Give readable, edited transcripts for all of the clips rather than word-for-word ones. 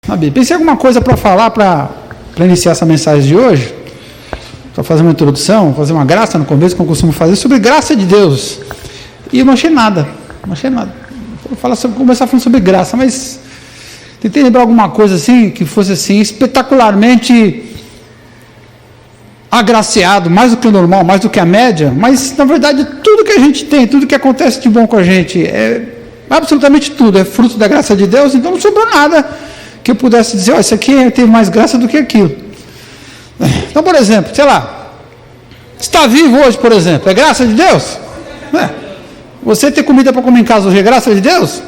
na Bíblia. Pensei em alguma coisa para falar, para iniciar essa mensagem de hoje, para fazer uma introdução, fazer uma graça no começo, que eu costumo fazer, sobre graça de Deus. E eu não achei nada. Vou começar falando sobre graça, mas tentei lembrar alguma coisa assim, que fosse assim, espetacularmente agraciado, mais do que o normal, mais do que a média, mas na verdade tudo que a gente tem, tudo que acontece de bom com a gente, absolutamente tudo, é fruto da graça de Deus, então não sobrou nada que eu pudesse dizer, isso aqui teve mais graça do que aquilo. Então, por exemplo, sei lá, está vivo hoje, por exemplo, é graça de Deus? Você ter comida para comer em casa hoje é graça de Deus?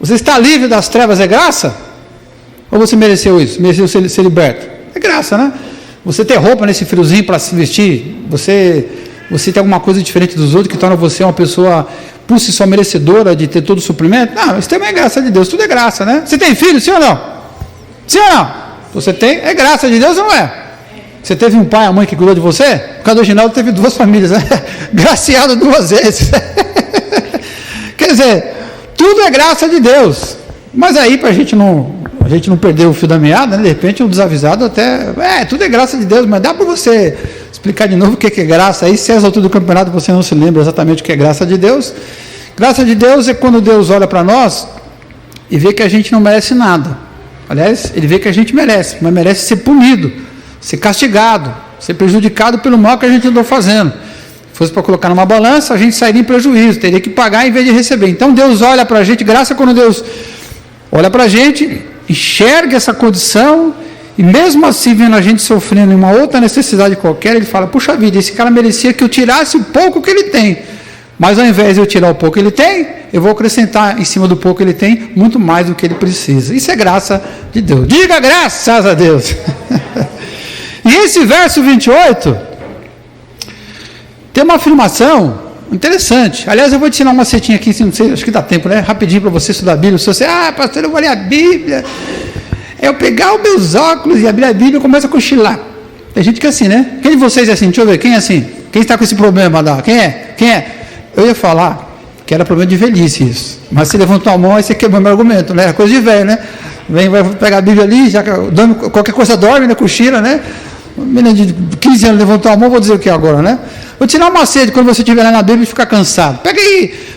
Você está livre das trevas é graça? Ou você mereceu isso? Mereceu ser liberto? É graça, né? Você ter roupa nesse friozinho para se vestir, você ter alguma coisa diferente dos outros que torna você uma pessoa por si só merecedora de ter todo o suprimento? Não, isso também é graça de Deus, tudo é graça, né? Você tem filho, sim ou não? Sim ou não? Você tem, é graça de Deus ou não é? Você teve um pai e uma mãe que cuidou de você? Por causa do Reginaldo teve 2 famílias, né? Graciado 2 vezes. Quer dizer, tudo é graça de Deus. Mas aí, para a gente não perder o fio da meada, né? De repente um desavisado até, tudo é graça de Deus, mas dá para você explicar de novo o que é graça? Aí, se é as alturas do campeonato você não se lembra exatamente o que é graça de Deus. Graça de Deus é quando Deus olha para nós e vê que a gente não merece nada. Aliás, ele vê que a gente merece, mas merece ser punido, ser castigado, ser prejudicado pelo mal que a gente andou fazendo. Se fosse para colocar numa balança, a gente sairia em prejuízo, teria que pagar em vez de receber. Então Deus olha para a gente, graça quando Deus olha para a gente, enxerga essa condição, e mesmo assim vendo a gente sofrendo em uma outra necessidade qualquer, ele fala, puxa vida, esse cara merecia que eu tirasse o pouco que ele tem, mas ao invés de eu tirar o pouco que ele tem, eu vou acrescentar em cima do pouco que ele tem, muito mais do que ele precisa. Isso é graça de Deus. Diga graças a Deus. E esse verso 28 tem uma afirmação interessante. Aliás, eu vou te ensinar uma setinha aqui, não sei, acho que dá tempo, né? Rapidinho para você estudar a Bíblia. Se você, pastor, eu vou ler a Bíblia. Eu pegar os meus óculos e abrir a Bíblia e começo a cochilar. Tem gente que é assim, né? Quem de vocês é assim? Deixa eu ver, quem é assim? Quem está com esse problema lá? Quem é? Eu ia falar que era problema de velhice isso. Mas se levantou a mão, aí você quebrou meu argumento, né? É coisa de velho, né? Vai pegar a Bíblia ali, já qualquer coisa dorme, né? Cochila, né? Uma menina de 15 anos levantou a mão, vou dizer o que agora, né? Vou tirar uma sede quando você estiver lá na Bíblia e ficar cansado.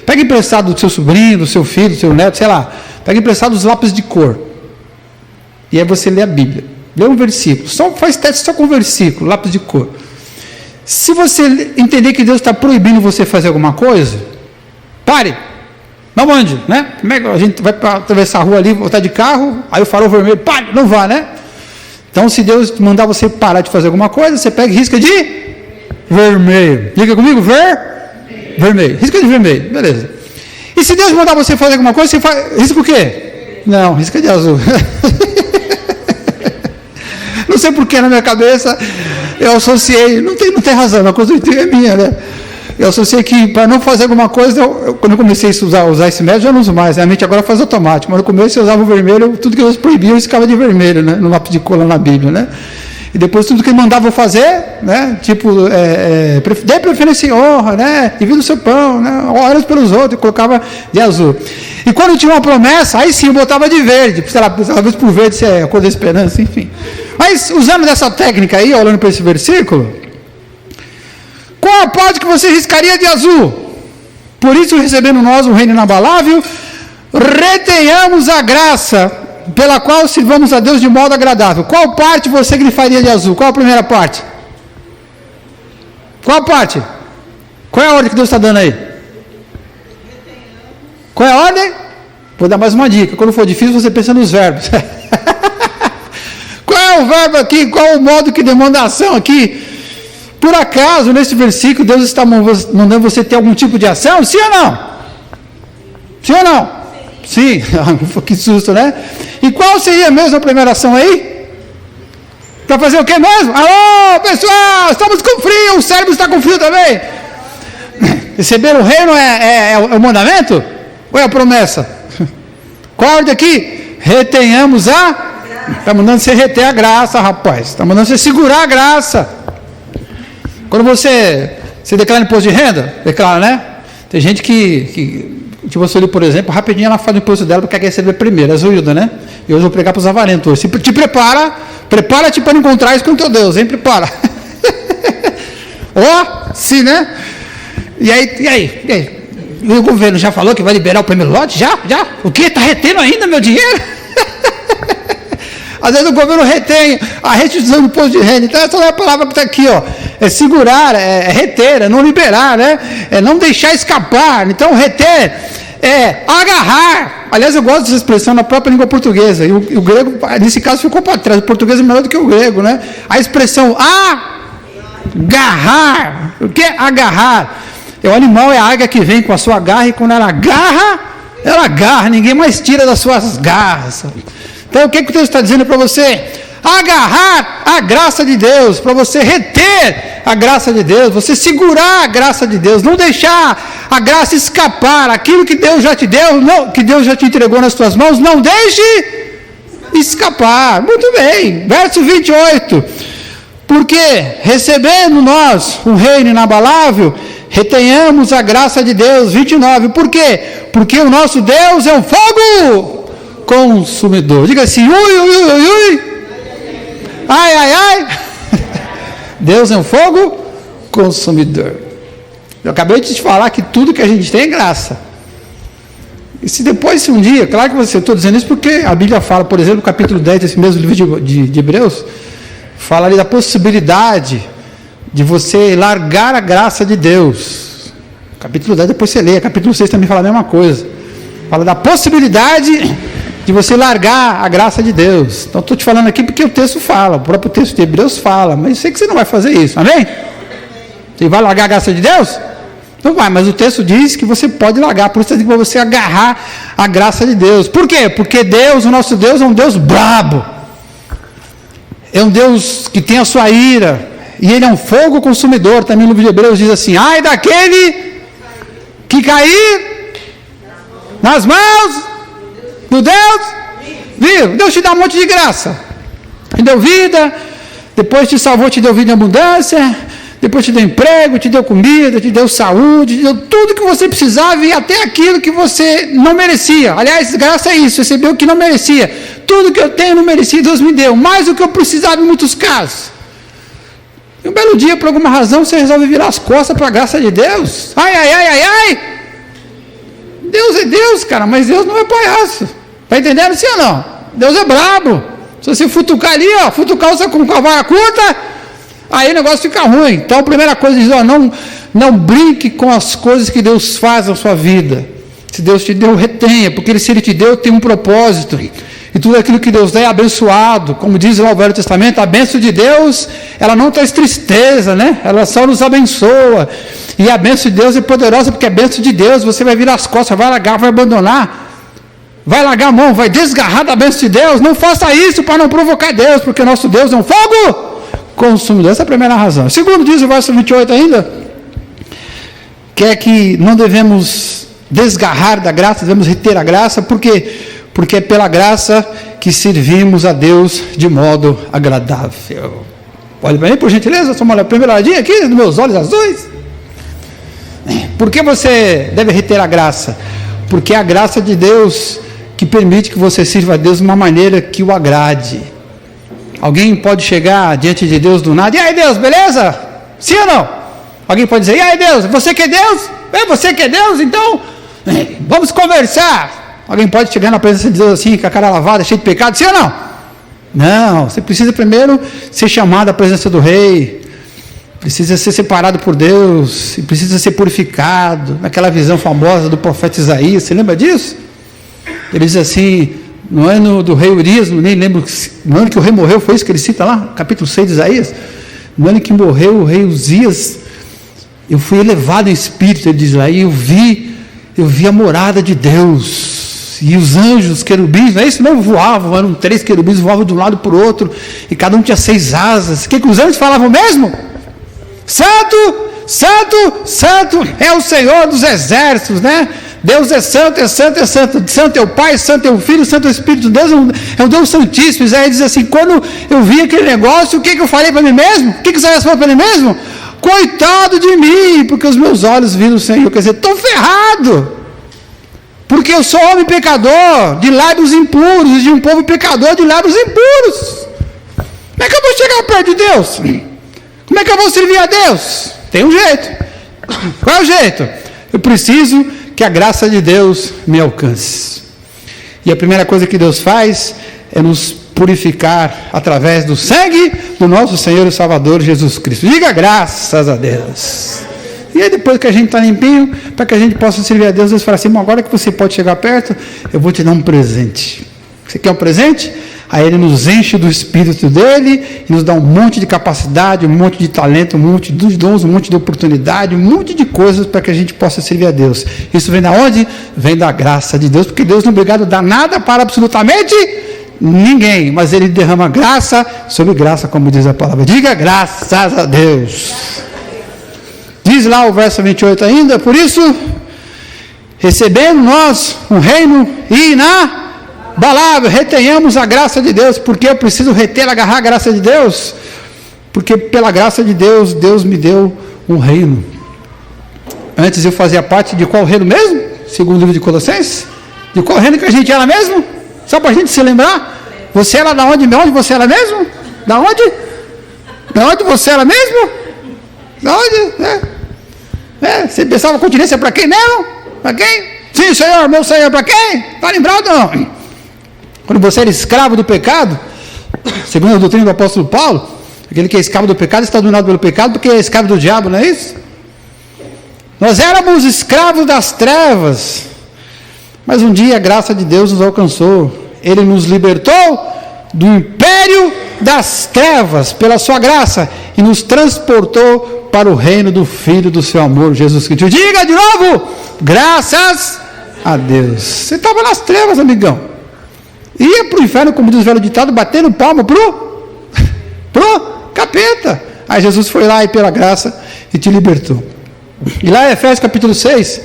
Pega emprestado do seu sobrinho, do seu filho, do seu neto, sei lá. Pega emprestado os lápis de cor. E aí você lê a Bíblia. Lê um versículo. Faz teste só com um versículo, lápis de cor. Se você entender que Deus está proibindo você fazer alguma coisa, pare. Não onde, né? Como é que a gente vai atravessar a rua ali, voltar de carro, aí o farol vermelho, pare, não vá, né? Então, se Deus mandar você parar de fazer alguma coisa, você pega e risca de vermelho. Diga comigo, vermelho. Risca de vermelho, beleza. E se Deus mandar você fazer alguma coisa, você risca o quê? Não, risca de azul. Não sei porque na minha cabeça eu associei, não tem razão, a coisa é minha, né? Eu associei que para não fazer alguma coisa, quando eu comecei a usar esse método, eu não uso mais, né? A mente agora faz automático, mas no começo eu usava o vermelho, tudo que Deus proibia eu ficava de vermelho, né? No lápis de cor lá na Bíblia, né? E depois tudo que ele mandava eu fazer, né? Tipo, dê preferência em honra, né? Divida o seu pão, né? Ora pelos outros, eu colocava de azul. E quando tinha uma promessa, aí sim eu botava de verde, sei lá, talvez por verde se é a cor da esperança, enfim. Mas usando dessa técnica aí, olhando para esse versículo, qual a parte que você riscaria de azul? Por isso, recebendo nós um reino inabalável, retenhamos a graça pela qual sirvamos a Deus de modo agradável. Qual parte você grifaria de azul? Qual a primeira parte? Qual a parte? Qual é a ordem que Deus está dando aí? Qual é a ordem? Vou dar mais uma dica. Quando for difícil, você pensa nos verbos. Qual é o verbo aqui? Qual é o modo que demanda ação aqui? Por acaso, nesse versículo, Deus está mandando você ter algum tipo de ação? Sim ou não? Sim ou não? Sim. Que susto, né? E qual seria mesmo a primeira ação aí? Para fazer o que mesmo? Alô, pessoal, estamos com frio, o cérebro está com frio também. Receber o reino é o mandamento? Ou é a promessa? Qual a ordem aqui? Retenhamos está mandando você reter a graça, rapaz. Está mandando você segurar a graça. Quando você declara imposto de renda, declara, né? Tem gente que tipo, você olha, por exemplo, rapidinho ela faz o imposto dela porque quer receber primeiro, a Zuilda, né? E hoje eu vou pregar para os avarentos hoje. Te prepara-te para encontrar isso com o teu Deus, hein? Prepara. Sim, né? E aí? E o governo já falou que vai liberar o primeiro lote? Já? O quê? Está retendo ainda meu dinheiro? Às vezes o governo retém a restituição do imposto de renda. Então essa é a palavra que está aqui, ó. É segurar, é reter, é não liberar, né? É não deixar escapar. Então reter é agarrar. Aliás, eu gosto dessa expressão na própria língua portuguesa. E o grego, nesse caso, ficou para trás. O português é melhor do que o grego, né? A expressão agarrar. O que é agarrar? O animal é a águia que vem com a sua garra, e quando ela agarra, ninguém mais tira das suas garras. Então o que o texto está dizendo para você? Agarrar a graça de Deus, para você reter a graça de Deus, você segurar a graça de Deus, não deixar a graça escapar, aquilo que Deus já te deu, que Deus já te entregou nas tuas mãos, não deixe escapar. Muito bem, verso 28, porque recebendo nós um reino inabalável, retenhamos a graça de Deus. 29, por quê? Porque o nosso Deus é um fogo consumidor. Diga assim, ui, ai. Deus é um fogo consumidor. Eu acabei de te falar que tudo que a gente tem é graça. E se um dia, claro que eu estou dizendo isso porque a Bíblia fala, por exemplo, no capítulo 10 desse mesmo livro de Hebreus, fala ali da possibilidade de você largar a graça de Deus. Capítulo 10, depois você lê. Capítulo 6 também fala a mesma coisa. Fala da possibilidade de você largar a graça de Deus. Então estou te falando aqui porque o texto fala, o próprio texto de Hebreus fala, mas eu sei que você não vai fazer isso, amém? Você vai largar a graça de Deus? Não vai, mas o texto diz que você pode largar, por isso está dizendo para você agarrar a graça de Deus. Por quê? Porque Deus, o nosso Deus, é um Deus brabo, é um Deus que tem a sua ira, e Ele é um fogo consumidor. Também no livro de Hebreus diz assim, ai daquele que cair nas mãos do Deus vivo. Deus te dá um monte de graça, te deu vida, depois te salvou, te deu vida em abundância, depois te deu emprego, te deu comida, te deu saúde, te deu tudo que você precisava e até aquilo que você não merecia. Aliás, graça é isso, recebeu o que não merecia. Tudo que eu tenho não merecia, Deus me deu, mais do que eu precisava em muitos casos. E um belo dia, por alguma razão, você resolve virar as costas para a graça de Deus. Ai. Deus é Deus, cara, mas Deus não é palhaço. Está entendendo, sim ou não? Deus é brabo. Se você futucar ali, futucar você com a vara curta, aí o negócio fica ruim. Então a primeira coisa diz, não brinque com as coisas que Deus faz na sua vida. Se Deus te deu, retenha, porque se Ele te deu, tem um propósito. E tudo aquilo que Deus dá é abençoado. Como diz lá o Velho Testamento, a bênção de Deus, ela não traz tristeza, né? Ela só nos abençoa. E a bênção de Deus é poderosa, porque a bênção de Deus, você vai virar as costas, vai largar, vai abandonar, vai largar a mão, vai desgarrar da bênção de Deus. Não faça isso para não provocar Deus, porque nosso Deus é um fogo consumidor. Essa é a primeira razão. Segundo diz o verso 28 ainda, que é que não devemos desgarrar da graça, devemos reter a graça, porque é pela graça que servimos a Deus de modo agradável. Olha para mim, por gentileza, só uma primeira olhadinha aqui nos meus olhos azuis. Por que você deve reter a graça? Porque é a graça de Deus que permite que você sirva a Deus de uma maneira que o agrade. Alguém pode chegar diante de Deus do nada, e aí Deus, beleza? Sim ou não? Alguém pode dizer, e aí Deus, você que é Deus? Você que é Deus? Então, vamos conversar. Alguém pode chegar na presença de Deus assim, com a cara lavada, cheio de pecado, sim ou não? Não, você precisa primeiro ser chamado à presença do Rei, precisa ser separado por Deus, e precisa ser purificado, naquela visão famosa do profeta Isaías, você lembra disso? Ele diz assim, no ano do rei Urias, nem lembro, no ano que o rei morreu, foi isso que ele cita lá, capítulo 6 de Isaías, no ano que morreu o rei Uzias, eu fui elevado em espírito, ele diz lá, e eu vi a morada de Deus, e os anjos, os querubins, não é isso mesmo? Voavam, eram 3 querubins, voavam de um lado para o outro, e cada um tinha 6 asas. O que os anjos falavam mesmo? Santo, santo, santo é o Senhor dos exércitos, né? Deus é santo, é santo, é santo. Santo é o Pai, santo é o Filho, santo é o Espírito. Deus é um Deus santíssimo. Isaías diz assim, quando eu vi aquele negócio, o que eu falei para mim mesmo? O que Isaías falou para mim mesmo? Coitado de mim, porque os meus olhos viram o Senhor. Quer dizer, estou ferrado. Porque eu sou homem pecador, de lábios impuros, e de um povo pecador de lábios impuros. Como é que eu vou chegar perto de Deus? Como é que eu vou servir a Deus? Tem um jeito. Qual é o jeito? Eu preciso que a graça de Deus me alcance. E a primeira coisa que Deus faz é nos purificar através do sangue do nosso Senhor e Salvador Jesus Cristo. Diga graças a Deus. E aí depois que a gente está limpinho, para que a gente possa servir a Deus, Deus fala assim, agora que você pode chegar perto, eu vou te dar um presente. Você quer um presente? Aí Ele nos enche do Espírito dEle, e nos dá um monte de capacidade, um monte de talento, um monte de dons, um monte de oportunidade, um monte de coisas para que a gente possa servir a Deus. Isso vem da onde? Vem da graça de Deus, porque Deus não é obrigado a dar nada para absolutamente ninguém, mas Ele derrama graça sobre graça, como diz a palavra. Diga graças a Deus. Diz lá o verso 28 ainda, por isso, recebendo nós um reino inabalável, retenhamos a graça de Deus. Porque eu preciso reter, agarrar a graça de Deus? Porque pela graça de Deus, Deus me deu um reino. Antes eu fazia parte de qual reino mesmo? Segundo o livro de Colossenses. De qual reino que a gente era mesmo? Só para a gente se lembrar. Você era da onde? De onde você era mesmo? Da onde? Da onde você era mesmo? Da onde? Você pensava continência para quem mesmo? Para quem? Sim, Senhor, meu Senhor, para quem? Está lembrado ou não? Quando você era escravo do pecado, segundo a doutrina do apóstolo Paulo, aquele que é escravo do pecado está dominado pelo pecado porque é escravo do diabo, não é isso? Nós éramos escravos das trevas, mas um dia a graça de Deus nos alcançou. Ele nos libertou do império das trevas pela sua graça e nos transportou para o reino do Filho do seu amor, Jesus Cristo. Diga de novo, graças a Deus. Você estava nas trevas, amigão. Ia para o inferno, como diz o velho ditado, batendo palma pro capeta. Aí Jesus foi lá e pela graça e te libertou. E lá em Efésios capítulo 6,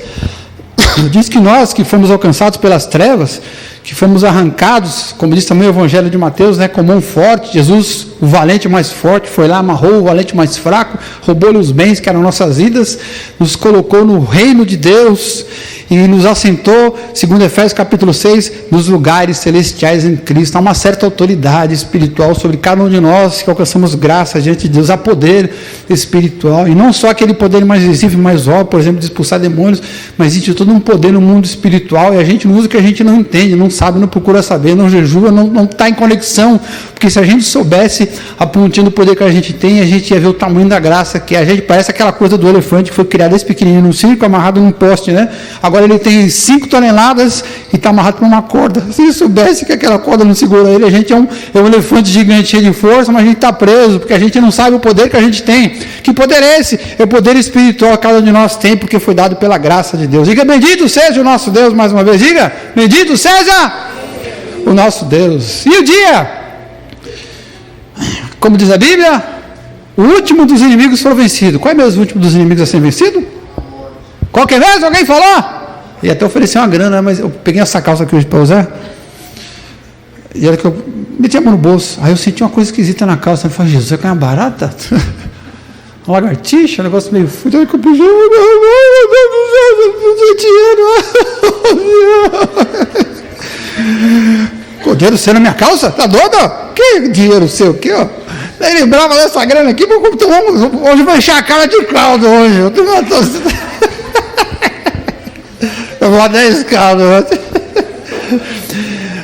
diz que nós que fomos alcançados pelas trevas, que fomos arrancados, como diz também o Evangelho de Mateus, né, como um forte, Jesus, o valente mais forte, foi lá, amarrou o valente mais fraco, roubou-lhe os bens que eram nossas vidas, nos colocou no reino de Deus e nos assentou, segundo Efésios capítulo 6, nos lugares celestiais em Cristo. Há uma certa autoridade espiritual sobre cada um de nós que alcançamos graça diante de Deus, há poder espiritual, e não só aquele poder mais visível, mais óbvio, por exemplo, de expulsar demônios, mas existe todo um poder no mundo espiritual, e a gente não usa o que a gente não entende, não sabe, não procura saber, não jejua, não está em conexão, porque se a gente soubesse a pontinha do poder que a gente tem, a gente ia ver o tamanho da graça, que a gente parece aquela coisa do elefante que foi criado esse pequenininho num circo, amarrado num poste, né? Agora ele tem 5 toneladas e está amarrado por uma corda. Se ele soubesse que aquela corda não segura ele, a gente é um elefante gigante cheio de força, mas a gente está preso, porque a gente não sabe o poder que a gente tem. Que poder é esse? É o poder espiritual que cada um de nós tem, porque foi dado pela graça de Deus. Diga, bendito seja o nosso Deus, mais uma vez. Diga, bendito seja o nosso Deus. E o dia, como diz a Bíblia, o último dos inimigos foi vencido. Qual é mesmo o último dos inimigos a ser vencido? Qual que é mesmo? Alguém falou? E até ofereci uma grana, mas eu peguei essa calça aqui hoje para usar. E era que eu meti a mão no bolso. Aí eu senti uma coisa esquisita na calça. Eu falei, Jesus, você quer uma barata? Uma lagartixa, um negócio meio fudido. Aí que eu pedi, meu Deus, dinheiro. O dinheiro seu na minha calça? Tá doido? Que dinheiro seu aqui, ó? Nem lembrava dessa grana aqui, hoje eu vou encher a cara de caldo hoje. Eu vou 10 caldos.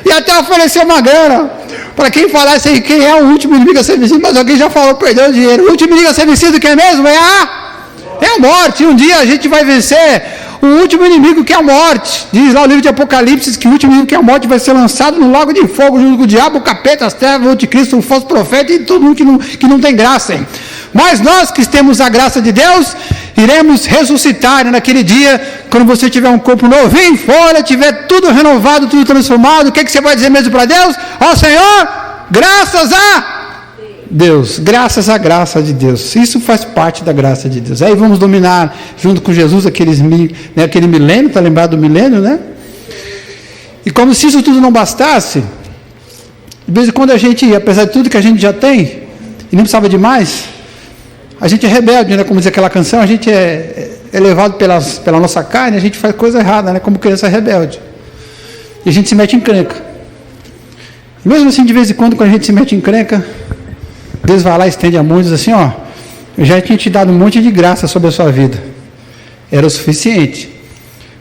E até ofereceu uma grana para quem falasse aí quem é o último inimigo a ser vencido, mas alguém já falou, perdeu o dinheiro. O último inimigo a ser vencido, quem é mesmo? É a morte. Um dia a gente vai vencer o último inimigo, que é a morte. Diz lá o livro de Apocalipse que o último inimigo, que é a morte, vai ser lançado no lago de fogo junto com o diabo, o capeta, as trevas, o anticristo, o falso profeta e todo mundo que não tem graça. Hein? Mas nós que temos a graça de Deus, iremos ressuscitar naquele dia, quando você tiver um corpo novo em folha, tiver tudo renovado, tudo transformado. O que você vai dizer mesmo para Deus? Ó Senhor, graças a Deus, graças à graça de Deus. Isso faz parte da graça de Deus. Aí vamos dominar junto com Jesus aquele milênio, está lembrado do milênio, né? E como se isso tudo não bastasse, de vez em quando a gente, apesar de tudo que a gente já tem, e não precisava de mais, a gente é rebelde, né? Como diz aquela canção, a gente é levado pela nossa carne, a gente faz coisa errada, né? Como criança rebelde. e a gente se mete em encrenca. Mesmo assim, de vez em quando a gente se mete em encrenca, Deus vai lá e estende a mão e diz assim, ó, eu já tinha te dado um monte de graça sobre a sua vida. Era o suficiente.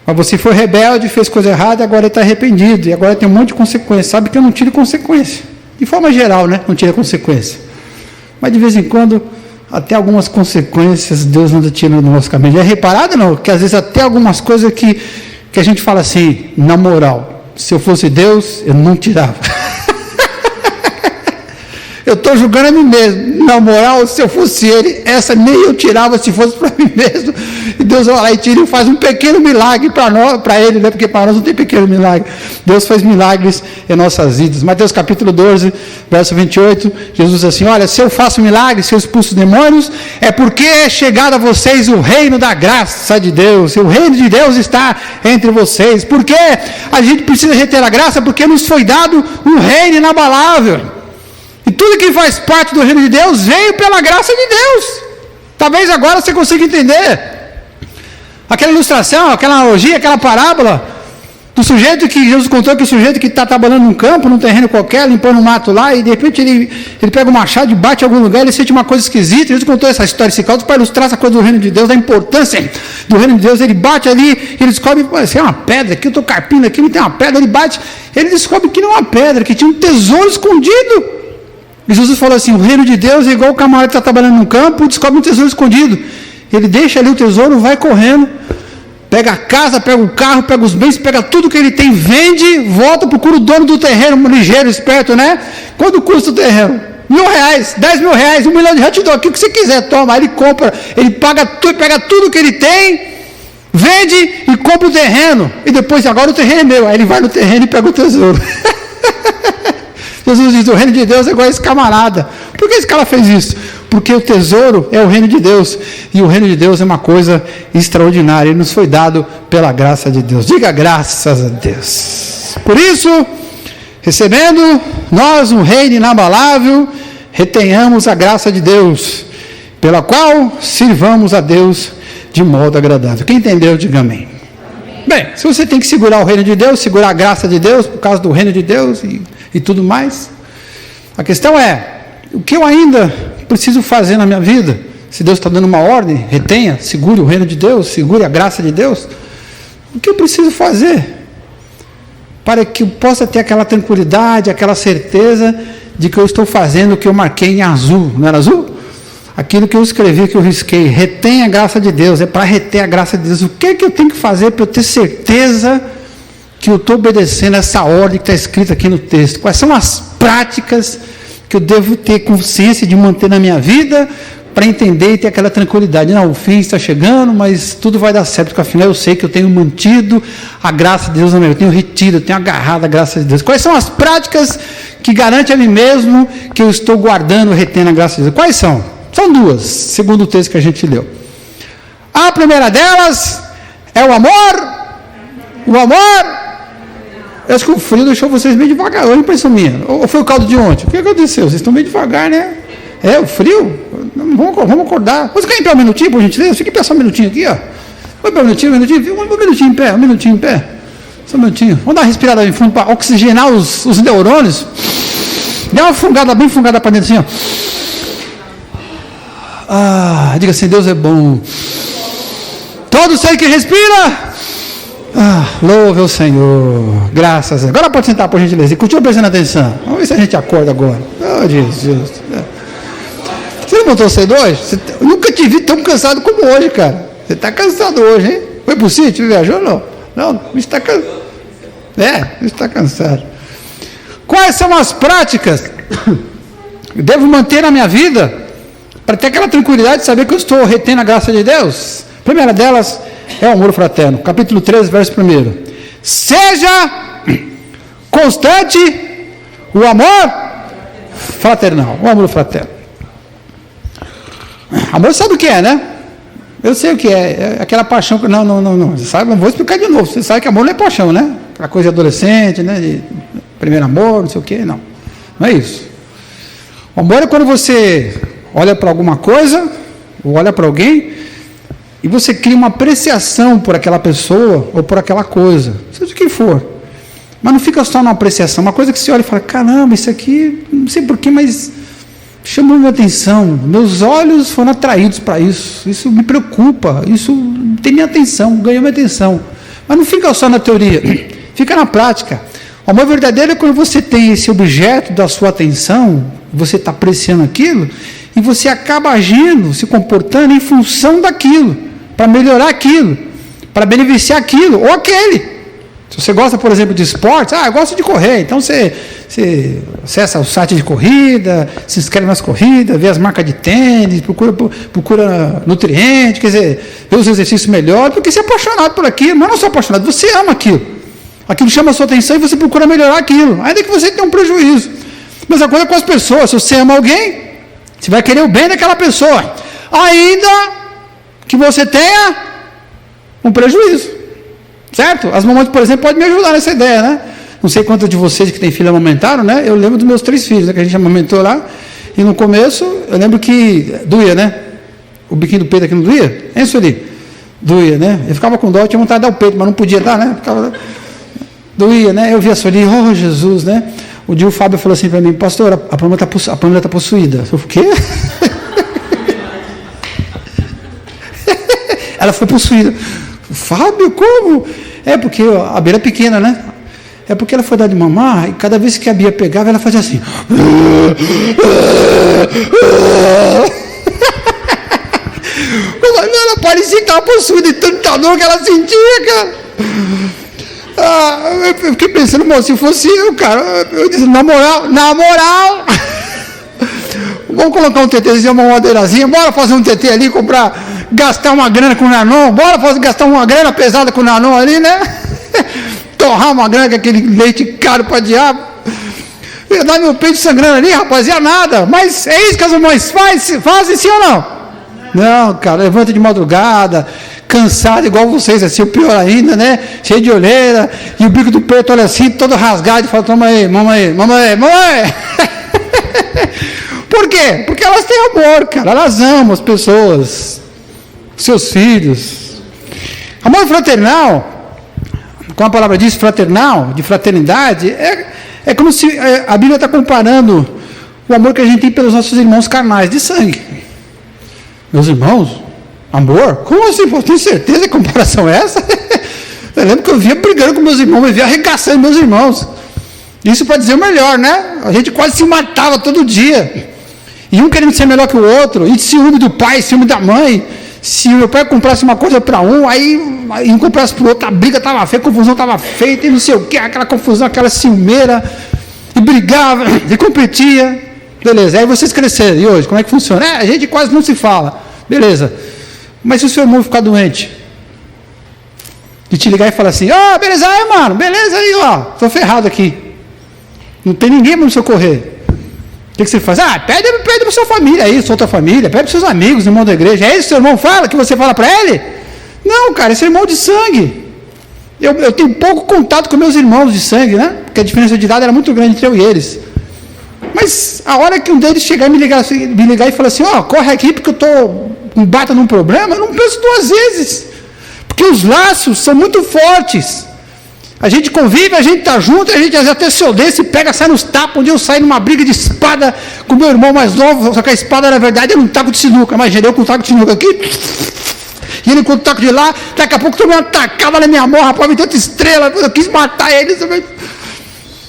Mas você foi rebelde, fez coisa errada, e agora está arrependido. E agora tem um monte de consequências. Sabe que eu não tiro consequência. De forma geral, né? Não tira consequência. Mas de vez em quando, até algumas consequências Deus não tira no nosso caminho. Já é reparado, não? Que às vezes até algumas coisas que a gente fala assim, na moral, se eu fosse Deus, eu não tirava. Eu estou julgando a mim mesmo. Na moral, se eu fosse ele, essa nem eu tirava se fosse para mim mesmo. E Deus vai lá e tira e faz um pequeno milagre para nós, para ele, né? Porque para nós não tem pequeno milagre. Deus faz milagres em nossas vidas. Mateus capítulo 12, verso 28, Jesus diz assim, olha, se eu faço milagres, se eu expulso demônios, é porque é chegado a vocês o reino da graça de Deus. O reino de Deus está entre vocês. Por que a gente precisa reter a graça? Porque nos foi dado um reino inabalável. E tudo que faz parte do reino de Deus veio pela graça de Deus. Talvez agora você consiga entender. Aquela ilustração, aquela analogia, aquela parábola do sujeito que Jesus contou, que o sujeito que está trabalhando num campo, num terreno qualquer, limpando um mato lá, e de repente ele pega um machado e bate em algum lugar, ele sente uma coisa esquisita. Jesus contou essa história, esse caso, para ilustrar essa coisa do reino de Deus, da importância do reino de Deus. Ele bate ali, ele descobre, assim, é uma pedra, aqui eu estou carpindo aqui, não tem uma pedra, ele bate, ele descobre que não é uma pedra, que tinha um tesouro escondido. E Jesus falou assim, o reino de Deus é igual o camarada que está trabalhando no campo e descobre um tesouro escondido. Ele deixa ali o tesouro, vai correndo, pega a casa, pega o carro, pega os bens, pega tudo que ele tem, vende, volta, procura o dono do terreno, ligeiro, esperto, né? Quanto custa o terreno? R$1.000, R$10.000, R$1 milhão, já te dou aqui o que você quiser, toma. Aí ele compra, ele paga tudo, pega tudo que ele tem, vende e compra o terreno. E depois, agora o terreno é meu. Aí ele vai no terreno e pega o tesouro. Jesus diz, o reino de Deus é igual a esse camarada. Por que esse cara fez isso? Porque o tesouro é o reino de Deus. E o reino de Deus é uma coisa extraordinária. Ele nos foi dado pela graça de Deus. Diga graças a Deus. Por isso, recebendo nós um reino inabalável, retenhamos a graça de Deus, pela qual sirvamos a Deus de modo agradável. Quem entendeu, diga amém. Bem, se você tem que segurar o reino de Deus, segurar a graça de Deus, por causa do reino de Deus e tudo mais, a questão é, o que eu ainda preciso fazer na minha vida? Se Deus está dando uma ordem, retenha, segure o reino de Deus, segure a graça de Deus, o que eu preciso fazer para que eu possa ter aquela tranquilidade, aquela certeza de que eu estou fazendo o que eu marquei em azul, não era azul? Aquilo que eu escrevi, que eu risquei, retém a graça de Deus, é para reter a graça de Deus. O que é que eu tenho que fazer para eu ter certeza que eu estou obedecendo essa ordem que está escrita aqui no texto? Quais são as práticas que eu devo ter consciência de manter na minha vida para entender e ter aquela tranquilidade? Não, o fim está chegando, mas tudo vai dar certo, porque afinal eu sei que eu tenho mantido a graça de Deus na minha vida, eu tenho retido, eu tenho agarrado a graça de Deus. Quais são as práticas que garantem a mim mesmo que eu estou guardando e retendo a graça de Deus? Quais são? São duas, segundo o texto que a gente leu. A primeira delas é o amor. O amor. Eu acho que o frio deixou vocês meio devagar, olha a impressão minha. Ou foi o caldo de ontem? O que aconteceu? Vocês estão meio devagar, né? É, o frio? Vamos acordar. Você quer em pé um minutinho, por gentileza? Fique em pé só um minutinho aqui, ó. Vai para um minutinho em pé, um minutinho em pé. Só um minutinho. Vamos dar uma respirada em fundo para oxigenar os neurônios. Dá uma fungada, bem fungada para dentro assim, ó. Ah, diga assim, Deus é bom. Todo ser que respira, louve ao Senhor. Graças a Deus. Agora pode sentar, por gentileza. E continua prestando atenção. Vamos ver se a gente acorda agora. Oh, Jesus. Você não montou cedo hoje? Eu nunca te vi tão cansado como hoje, cara. Você está cansado hoje, hein? Foi pro sítio? Viajou? Não. Não, o bicho está cansado. O bicho está cansado. Quais são as práticas que eu devo manter na minha vida para ter aquela tranquilidade de saber que eu estou retendo a graça de Deus? A primeira delas é o amor fraterno. Capítulo 13, verso 1. Seja constante o amor fraternal. O amor fraterno. Amor sabe o que é, né? Eu sei o que é. É aquela paixão. Não. Você sabe, não vou explicar de novo. Você sabe que amor não é paixão, né? Aquela coisa de adolescente, né? De primeiro amor, não sei o que. Não é isso. O amor é quando você olha para alguma coisa, ou olha para alguém, e você cria uma apreciação por aquela pessoa, ou por aquela coisa, seja o que for. Mas não fica só na apreciação. Uma coisa que você olha e fala, caramba, isso aqui, não sei porquê, mas chamou minha atenção. Meus olhos foram atraídos para isso. Isso me preocupa. Isso tem minha atenção, ganhou minha atenção. Mas não fica só na teoria, fica na prática. O amor verdadeiro é quando você tem esse objeto da sua atenção, você está apreciando aquilo, e você acaba agindo, se comportando em função daquilo, para melhorar aquilo, para beneficiar aquilo, ou aquele. Se você gosta, por exemplo, de esportes, eu gosto de correr, então você acessa o site de corrida, se inscreve nas corridas, vê as marcas de tênis, procura nutrientes, quer dizer, vê os exercícios melhores, porque você é apaixonado por aquilo, mas não só apaixonado, você ama aquilo. Aquilo chama a sua atenção e você procura melhorar aquilo, ainda que você tenha um prejuízo. Mesma coisa com as pessoas, se você ama alguém, você vai querer o bem daquela pessoa, ainda que você tenha um prejuízo. Certo? As mamães, por exemplo, podem me ajudar nessa ideia, né? Não sei quantos de vocês que têm filho amamentaram, né? Eu lembro dos meus 3 filhos, né? Que a gente amamentou lá. E no começo, eu lembro que doía, né? O biquinho do peito aqui não doía? É isso ali. Doía, né? Eu ficava com dó, tinha vontade de dar o peito, mas não podia dar, né? Doía, né? Eu via só ali, oh Jesus, né? O dia o Fábio falou assim para mim, pastor, a Pamela está possuída. Eu falei, o quê? Ela foi possuída. Fábio, como? É porque a Bia era pequena, né? É porque ela foi dar de mamar e cada vez que a Bia pegava, ela fazia assim. Ela parecia que estava possuída de tanta dor que ela sentia, cara. Eu fiquei pensando, moço, se fosse eu, cara, eu disse, na moral, vamos colocar um TTzinho, uma madeirazinha, bora fazer um TT ali, gastar uma grana com o Nanon, gastar uma grana pesada com o Nanon ali, né? Torrar uma grana com aquele leite caro para diabo. Eu dar meu peito sangrando ali, rapaziada, nada. Mas é isso que as mamães fazem sim ou não? Não, cara, levanta de madrugada, cansado igual vocês, assim, o pior ainda, né? Cheio de olheira, e o bico do peito, olha assim, todo rasgado, e fala, toma aí, mamãe. Por quê? Porque elas têm amor, cara, elas amam as pessoas, seus filhos. Amor fraternal, como a palavra diz, fraternal, de fraternidade, é como se a Bíblia está comparando o amor que a gente tem pelos nossos irmãos carnais de sangue. Meus irmãos, amor? Como assim? Pô, tem certeza que comparação é essa? Eu lembro que eu via brigando com meus irmãos, eu via arregaçando meus irmãos. Isso para dizer o melhor, né? A gente quase se matava todo dia. E um querendo ser melhor que o outro, e ciúme do pai, ciúme da mãe. Se o meu pai comprasse uma coisa para um, aí não comprasse para o outro, a briga estava feia, a confusão estava feita, e não sei o que, aquela confusão, aquela ciumeira, e brigava, e competia. Beleza, aí vocês cresceram, e hoje, como é que funciona? A gente quase não se fala, beleza. Mas se o seu irmão ficar doente, e te ligar e falar assim, beleza aí, mano, beleza aí, tô ferrado aqui. Não tem ninguém para me socorrer. O que você faz? Pede para sua família aí, sua outra família, pede para seus amigos, irmão da igreja. É isso que seu irmão fala, que você fala para ele? Não, cara, esse é irmão de sangue. Eu tenho pouco contato com meus irmãos de sangue, né? Porque a diferença de idade era muito grande entre eu e eles. Mas a hora que um deles chegar e me ligar e falar assim, corre aqui porque eu estou com bata num problema, eu não penso 2 vezes. Porque os laços são muito fortes. A gente convive, a gente está junto, a gente até se odeia, se pega, sai nos tapas. Um dia eu saí numa briga de espada com meu irmão mais novo, só que a espada, na verdade, era um taco de sinuca. Imagina, eu com um taco de sinuca aqui, e ele com o taco de lá, daqui a pouco todo mundo atacava na minha mão, rapaz, me deu outra estrela, eu quis matar ele.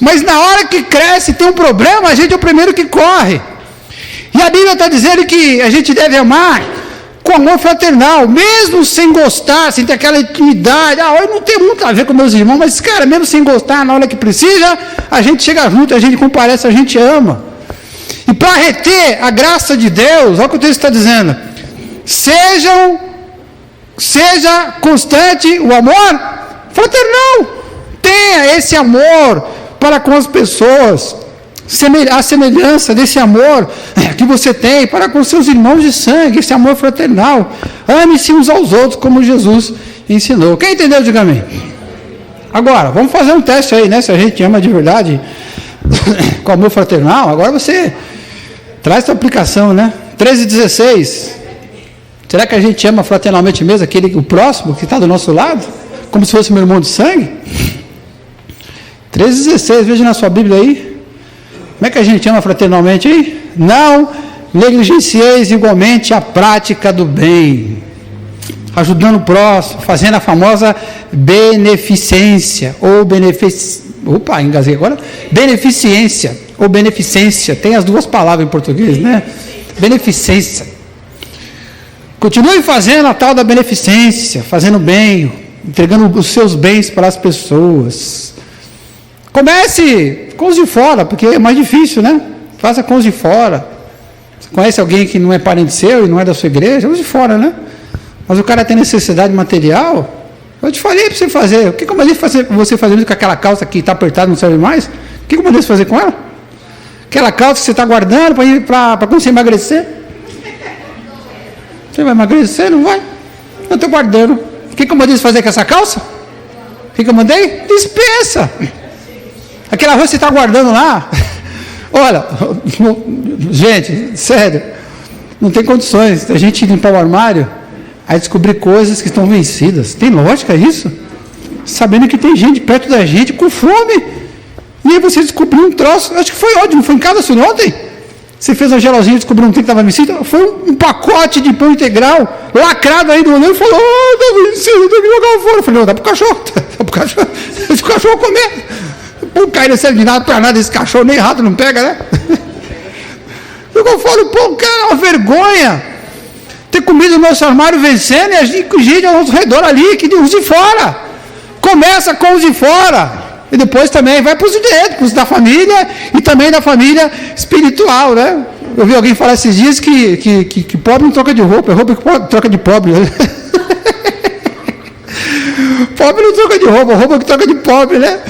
Mas na hora que cresce, tem um problema, a gente é o primeiro que corre. E a Bíblia está dizendo que a gente deve amar com amor fraternal, mesmo sem gostar, sem ter aquela intimidade. Eu não tenho muito a ver com meus irmãos, mas, cara, mesmo sem gostar, na hora que precisa, a gente chega junto, a gente comparece, a gente ama. E para reter a graça de Deus, olha o que o texto está dizendo, seja constante o amor fraternal. Tenha esse amor para com as pessoas, a semelhança desse amor que você tem para com seus irmãos de sangue, esse amor fraternal. Ame-se uns aos outros como Jesus ensinou. Quem entendeu, diga amém. Agora, vamos fazer um teste aí, né? Se a gente ama de verdade com amor fraternal, agora você traz essa aplicação, né? 13:16. Será que a gente ama fraternalmente mesmo o próximo que está do nosso lado? Como se fosse meu irmão de sangue? 13,16, veja na sua Bíblia aí. Como é que a gente ama fraternalmente aí? Não negligencieis igualmente a prática do bem, ajudando o próximo, fazendo a famosa beneficência, ou engasguei agora, beneficência, ou beneficência, tem as duas palavras em português, né? Beneficência. Continue fazendo a tal da beneficência, fazendo bem, entregando os seus bens para as pessoas. Comece com os de fora, porque é mais difícil, né? Faça com os de fora. Você conhece alguém que não é parente seu e não é da sua igreja? Os de fora, né? Mas o cara tem necessidade material. Eu te falei para você fazer. O que eu mandei você fazer isso com aquela calça que está apertada e não serve mais? O que eu mandei você fazer com ela? Aquela calça que você está guardando para quando você emagrecer? Você vai emagrecer? Não vai? Eu estou guardando. O que eu mandei você fazer com essa calça? O que eu mandei? Dispensa. Aquela roupa que você está guardando lá. Olha, gente, sério, não tem condições da gente limpar o armário aí descobrir coisas que estão vencidas. Tem lógica isso? Sabendo que tem gente perto da gente com fome. E aí você descobriu um troço, acho que foi ontem, não foi em casa assim, ontem? Você fez uma gelzinha e descobriu um trem que estava vencido? Foi um pacote de pão integral, lacrado aí do olho, e falou, está vencido, tem que jogar fora. Eu falei, não, dá para o cachorro, dá para o cachorro, deixa o cachorro comer. Pô, cai não serve de nada para nada esse cachorro, nem rato não pega, né? Jogou fora o pão, cara, uma vergonha. Ter comida no nosso armário vencendo e a gente ao nosso redor ali, que os de fora. Começa com os de fora. E depois também vai para os de dentro, para os da família e também da família espiritual, né? Eu vi alguém falar esses dias que pobre não troca de roupa, é roupa que troca de pobre. Né? Pobre não troca de roupa, roupa que troca de pobre, né?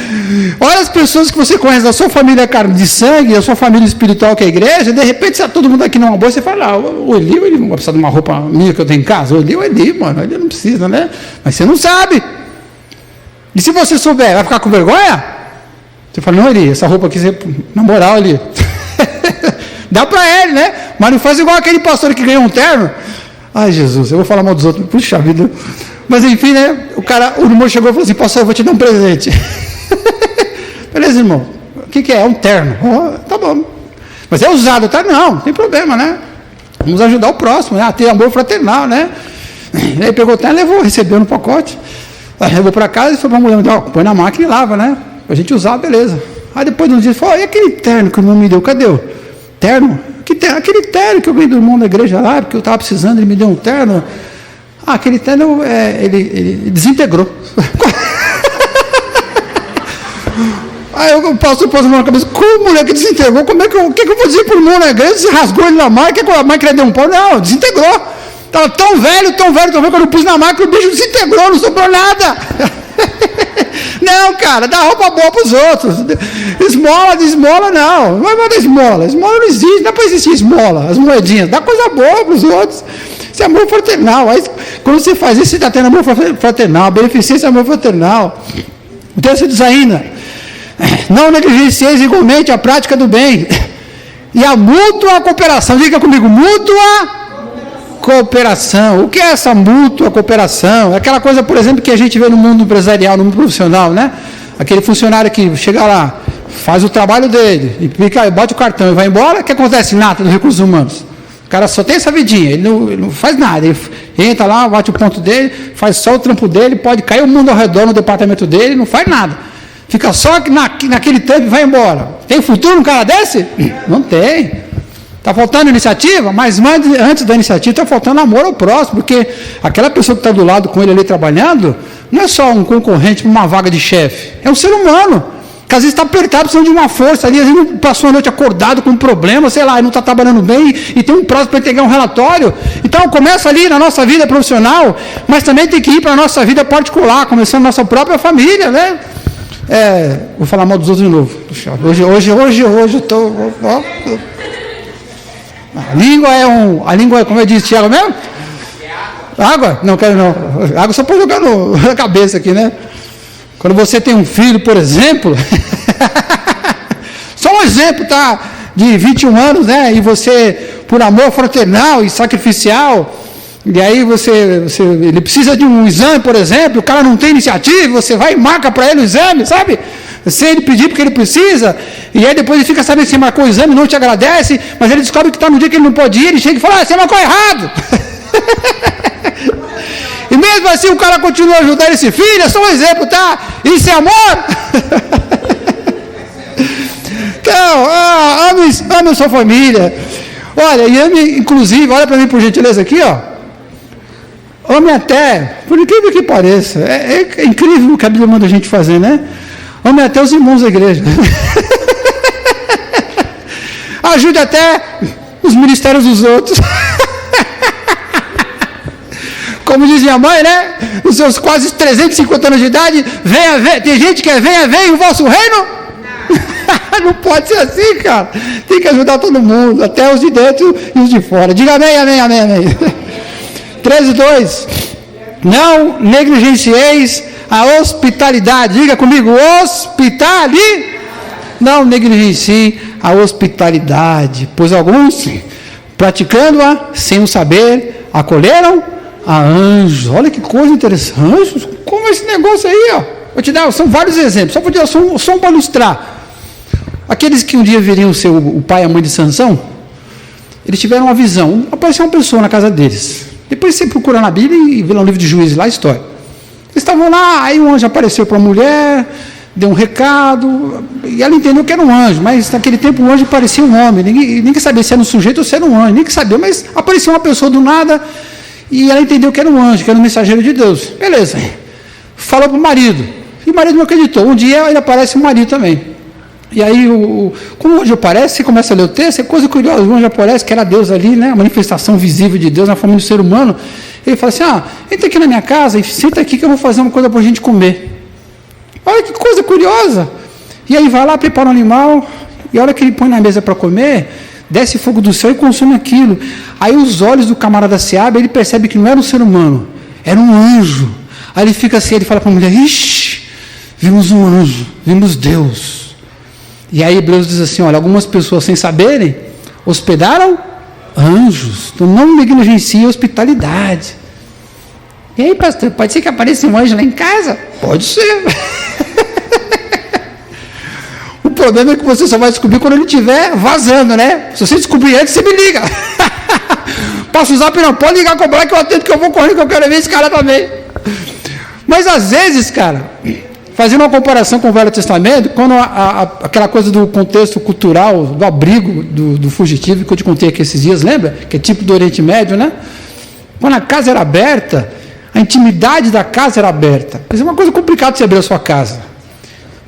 Olha as pessoas que você conhece da sua família carne de sangue, da sua família espiritual que é a igreja, de repente está todo mundo aqui numa boa, você fala, o Eli não vai precisar de uma roupa minha que eu tenho em casa, o Eli, mano, ele não precisa, né? Mas você não sabe. E se você souber, vai ficar com vergonha? Você fala, não, Eli, essa roupa aqui, você, na moral, Eli, dá para ele, né? Mas não faz igual aquele pastor que ganhou um terno. Ai, Jesus, eu vou falar mal dos outros, puxa vida. Mas enfim, né? O irmão chegou e falou assim, pastor, eu vou te dar um presente. Beleza, irmão, o que é? É um terno. Oh, tá bom. Mas é usado, tá? Não tem problema, né? Vamos ajudar o próximo, né? Ter amor fraternal, né? E aí pegou o terno, levou, recebeu no pacote. Aí levou para casa e foi para a mulher, põe na máquina e lava, né? Pra gente usar, beleza. Aí depois de uns dias, falou, e aquele terno que o irmão me deu, cadê o terno? Que terno? Aquele terno que eu ganhei do irmão da igreja lá, porque eu estava precisando, ele me deu um terno. Ah, aquele terno, ele desintegrou. Aí eu passo a mão na cabeça, como mulher que desintegrou? O que eu vou dizer para o irmão na igreja? Se rasgou ele na máquina, a máquina deu um pau? Não, desintegrou. Estava tão velho, que eu não pus na máquina, o bicho desintegrou, não sobrou nada. Não, cara, dá roupa boa para os outros. Esmola não. Não vai mandar esmola. Esmola não existe, não dá para existir esmola, as moedinhas. Dá coisa boa para os outros. Isso é amor fraternal. Aí, quando você faz isso, você está tendo amor fraternal. Beneficência é amor fraternal. O texto diz ainda, não negligencieis igualmente a prática do bem e a mútua cooperação. Diga comigo, mútua cooperação. O que é essa mútua cooperação? É aquela coisa, por exemplo, que a gente vê no mundo empresarial, no mundo profissional, né? Aquele funcionário que chega lá, faz o trabalho dele, e bate o cartão e vai embora, o que acontece? Nada dos recursos humanos. O cara só tem essa vidinha, ele não faz nada, ele entra lá, bate o ponto dele, faz só o trampo dele, pode cair o mundo ao redor no departamento dele, não faz nada. Fica só naquele tempo e vai embora. Tem futuro um cara desse? Não tem. Está faltando iniciativa, mas antes da iniciativa está faltando amor ao próximo, porque aquela pessoa que está do lado com ele ali trabalhando, não é só um concorrente para uma vaga de chefe, é um ser humano, que às vezes está apertado, precisando de uma força ali, às vezes passou a noite acordado com um problema, sei lá, e não está trabalhando bem, e tem um prazo para entregar um relatório. Então começa ali na nossa vida profissional, mas também tem que ir para a nossa vida particular, começando a nossa própria família, né? Vou falar mal dos outros de novo. Puxa, hoje eu estou... A língua é, como eu disse, Tiago mesmo? Água? Não quero não. Água só pode jogar na cabeça aqui, né? Quando você tem um filho, por exemplo, só um exemplo, tá? De 21 anos, né? E você, por amor fraternal e sacrificial, e aí ele precisa de um exame, por exemplo, o cara não tem iniciativa, você vai e marca para ele o exame, sabe? sem ele pedir porque ele precisa, e aí depois ele fica sabendo que você marcou o exame, não te agradece, mas ele descobre que está no dia que ele não pode ir, ele chega e fala, você marcou errado. E mesmo assim o cara continua a ajudar esse filho, é só um exemplo, tá? Isso é amor? Então, ame a sua família. Olha, e ame, inclusive, olha para mim por gentileza aqui, ó. Ame até, por incrível que pareça, é incrível o que a Bíblia manda a gente fazer, né? Ame até os irmãos da igreja. Ajude até os ministérios dos outros. Como diz minha mãe, né? Nos seus quase 350 anos de idade, venha, tem gente que venha o vosso reino. Não pode ser assim, cara. Tem que ajudar todo mundo, até os de dentro e os de fora. Diga amém, amém, amém, amém. 13:2. Não negligencieis a hospitalidade. Diga comigo, não negligencie a hospitalidade, pois alguns, praticando-a sem o saber, acolheram a anjos. Olha que coisa interessante. Anjos? Como é esse negócio aí, ó? Vou te dar, são vários exemplos, só para ilustrar. Aqueles que um dia viriam ser o pai e a mãe de Sansão, eles tiveram uma visão, apareceu uma pessoa na casa deles. Depois você procura na Bíblia e vê lá no livro de Juízes, lá a história. Eles estavam lá, aí o anjo apareceu para a mulher, deu um recado, e ela entendeu que era um anjo, mas naquele tempo o anjo parecia um homem, ninguém sabia se era um sujeito ou se era um anjo, ninguém sabia, mas apareceu uma pessoa do nada, e ela entendeu que era um anjo, que era um mensageiro de Deus. Beleza. Falou para o marido, e o marido não acreditou. Um dia ele aparece o marido também. E aí, como o anjo aparece, você começa a ler o texto, é coisa curiosa, o anjo aparece, que era Deus ali, né? A manifestação visível de Deus na forma do ser humano. Ele fala assim, entra aqui na minha casa e senta aqui que eu vou fazer uma coisa para a gente comer. Olha que coisa curiosa. E aí vai lá, prepara um animal, e a hora que ele põe na mesa para comer, desce fogo do céu e consome aquilo. Aí os olhos do camarada se abrem, ele percebe que não era um ser humano, era um anjo. Aí ele fica assim, ele fala para a mulher, ixi, vimos um anjo, vimos Deus. E aí Hebreus diz assim, olha, algumas pessoas sem saberem, hospedaram anjos. Então não negligencie a hospitalidade. E aí, pastor, pode ser que apareça um anjo lá em casa? Pode ser. O problema é que você só vai descobrir quando ele estiver vazando, né? Se você descobrir antes, você me liga. Posso usar, não pode ligar, cobrar que eu atendo, que eu vou correr, que eu quero ver esse cara também. Mas às vezes, cara, fazendo uma comparação com o Velho Testamento, quando aquela coisa do contexto cultural, do abrigo do fugitivo, que eu te contei aqui esses dias, lembra? Que é tipo do Oriente Médio, né? Quando a casa era aberta, a intimidade da casa era aberta. Isso é uma coisa complicada de você abrir a sua casa.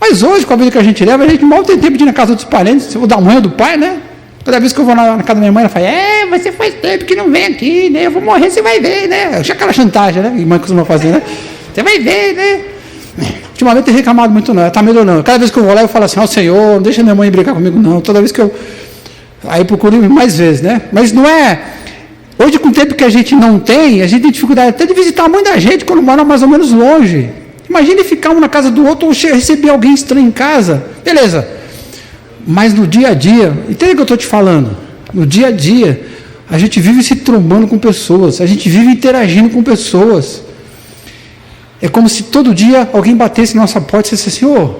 Mas hoje, com a vida que a gente leva, a gente mal tem tempo de ir na casa dos parentes, ou da mãe ou do pai, né? Toda vez que eu vou na casa da minha mãe, ela fala, você faz tempo que não vem aqui, né? Eu vou morrer, você vai ver, né? Já aquela chantagem, né? Que mãe costuma fazer, né? Você vai ver, né? Ultimamente tem reclamado muito não, ela está melhorando. Cada vez que eu vou lá eu falo assim, Senhor, não deixa minha mãe brincar comigo não. Toda vez que eu... Aí eu procuro ir mais vezes, né? Mas não é... Hoje com o tempo que a gente não tem, a gente tem dificuldade até de visitar a mãe da gente quando mora mais ou menos longe. Imagine ficar um na casa do outro ou receber alguém estranho em casa. Beleza. Mas no dia a dia, entende o que eu estou te falando? No dia a dia, a gente vive se trombando com pessoas, a gente vive interagindo com pessoas. É como se todo dia alguém batesse na nossa porta e dissesse assim,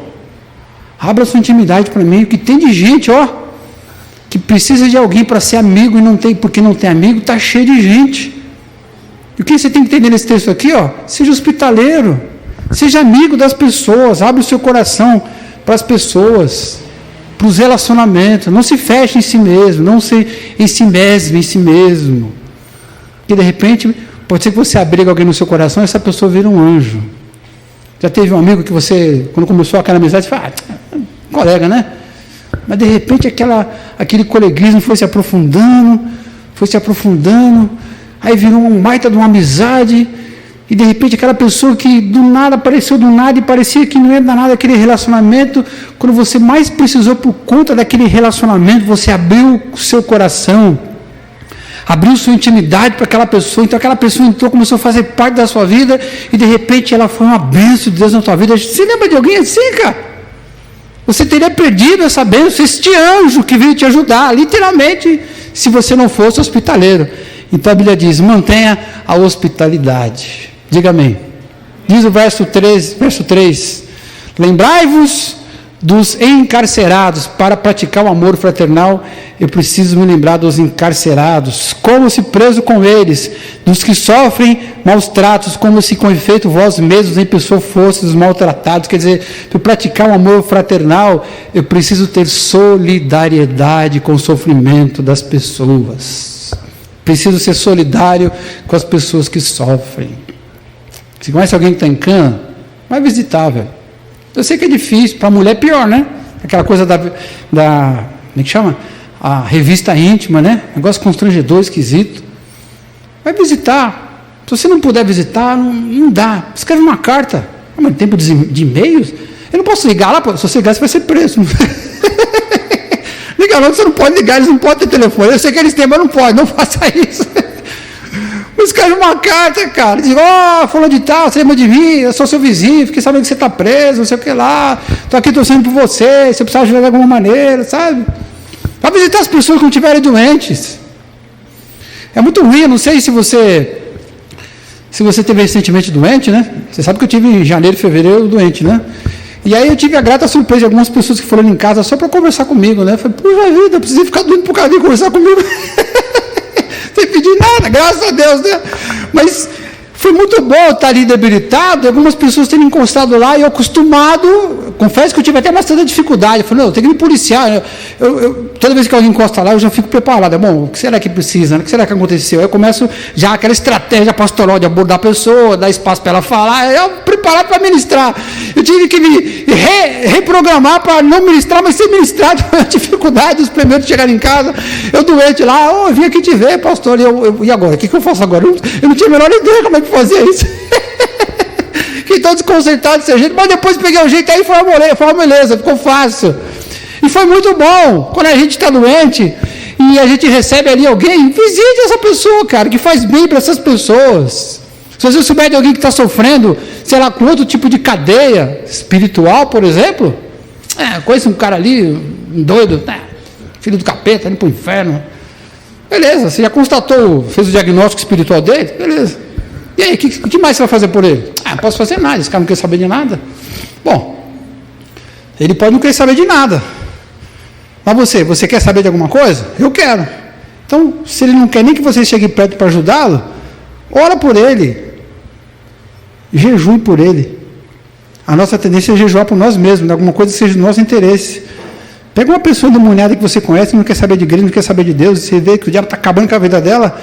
abra sua intimidade para mim, o que tem de gente, que precisa de alguém para ser amigo e não tem, porque não tem amigo, está cheio de gente. E o que você tem que entender nesse texto aqui, seja hospitaleiro, seja amigo das pessoas, abre o seu coração para as pessoas, para os relacionamentos, não se feche em si mesmo, não se em si mesmo, que de repente... Pode ser que você abrigue alguém no seu coração e essa pessoa vira um anjo. Já teve um amigo que você, quando começou aquela amizade, você fala, colega, né? Mas de repente aquele coleguismo foi se aprofundando, aí virou um baita de uma amizade, e de repente aquela pessoa que do nada apareceu do nada e parecia que não era nada aquele relacionamento, quando você mais precisou por conta daquele relacionamento, você abriu o seu coração, abriu sua intimidade para aquela pessoa, então aquela pessoa entrou, começou a fazer parte da sua vida, e de repente ela foi uma bênção de Deus na sua vida. Você lembra de alguém assim, cara? Você teria perdido essa bênção, este anjo que veio te ajudar, literalmente, se você não fosse hospitaleiro. Então a Bíblia diz, mantenha a hospitalidade. Diga amém. Diz o verso 3, lembrai-vos dos encarcerados. Para praticar o amor fraternal, eu preciso me lembrar dos encarcerados, como se preso com eles, dos que sofrem maus tratos, como se com efeito vós mesmos em pessoa fosseis maltratados. Quer dizer, para praticar o amor fraternal, eu preciso ter solidariedade com o sofrimento das pessoas. Preciso ser solidário com as pessoas que sofrem. Se conhece alguém que está em cana, vai visitar, velho. Eu sei que é difícil, para a mulher é pior, né? Aquela coisa da como é que chama? A revista íntima, né? Negócio constrangedor, esquisito. Vai visitar. Se você não puder visitar, não dá. Escreve uma carta. Mas tempo de e-mails? Eu não posso ligar lá, se você ligar, você vai ser preso. Liga lá, você não pode ligar, eles não podem ter telefone. Eu sei que eles têm, mas não pode, não faça isso. Escreve uma carta, cara. Diz, fulano de tal, você lembra de mim? Eu sou seu vizinho, fiquei sabendo que você está preso, não sei o que lá. Estou aqui torcendo por você, você precisa ajudar de alguma maneira, sabe? Para visitar as pessoas que não estiverem doentes. É muito ruim, eu não sei se você teve recentemente doente, né? Você sabe que eu tive em janeiro e fevereiro doente, né? E aí eu tive a grata surpresa de algumas pessoas que foram em casa só para conversar comigo, né? Eu falei, puxa vida, eu precisei ficar doente por causa de conversar comigo. Sem pedir nada, graças a Deus, né? Mas foi muito bom estar ali debilitado, algumas pessoas terem encostado lá, e eu acostumado, confesso que eu tive até bastante dificuldade. Eu falei, não, eu tenho que me policiar. Toda vez que alguém encosta lá, eu já fico preparado. Bom, o que será que precisa? O que será que aconteceu? Eu começo já aquela estratégia pastoral de abordar a pessoa, dar espaço para ela falar, eu preparado para ministrar. Eu tive que me reprogramar para não ministrar, mas ser ministrado. A dificuldade dos primeiros chegarem em casa, eu doente lá, eu vim aqui te ver, pastor, e agora? O que eu faço agora? Eu não tinha a menor ideia como é que fazia isso. Fiquei todo desconcertado desse jeito, mas depois peguei o jeito aí e foi uma beleza, ficou fácil. E foi muito bom, quando a gente está doente e a gente recebe ali alguém, visite essa pessoa, cara, que faz bem para essas pessoas. Se você souber de alguém que está sofrendo, sei lá, com outro tipo de cadeia espiritual, por exemplo, conheço um cara ali, um doido, filho do capeta, indo para o inferno. Beleza, você já constatou, fez o diagnóstico espiritual dele? Beleza. E aí, o que mais você vai fazer por ele? Não posso fazer nada, esse cara não quer saber de nada. Bom, ele pode não querer saber de nada. Mas você quer saber de alguma coisa? Eu quero. Então, se ele não quer nem que você chegue perto para ajudá-lo, ora por ele. Jejue por ele. A nossa tendência é jejuar por nós mesmos, alguma coisa que seja do nosso interesse. Pega uma pessoa endemoniada que você conhece, não quer saber de igreja, não quer saber de Deus, e você vê que o diabo está acabando com a vida dela,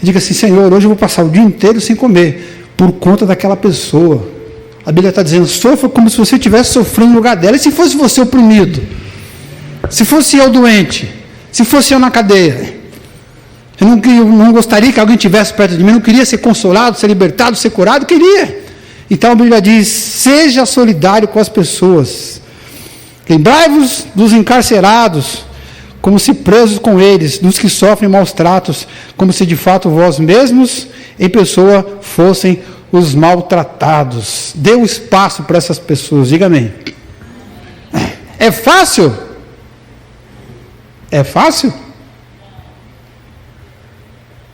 e diga assim, Senhor, hoje eu vou passar o dia inteiro sem comer, por conta daquela pessoa. A Bíblia está dizendo, sofra como se você estivesse sofrendo no lugar dela. E se fosse você oprimido? Se fosse eu doente? Se fosse eu na cadeia? Eu não gostaria que alguém estivesse perto de mim, eu não queria ser consolado, ser libertado, ser curado, queria. Então a Bíblia diz, seja solidário com as pessoas. Lembrai-vos dos encarcerados, como se presos com eles, dos que sofrem maus tratos, como se de fato vós mesmos, em pessoa, fossem os maltratados. Dê um espaço para essas pessoas, diga amém. É fácil? É fácil?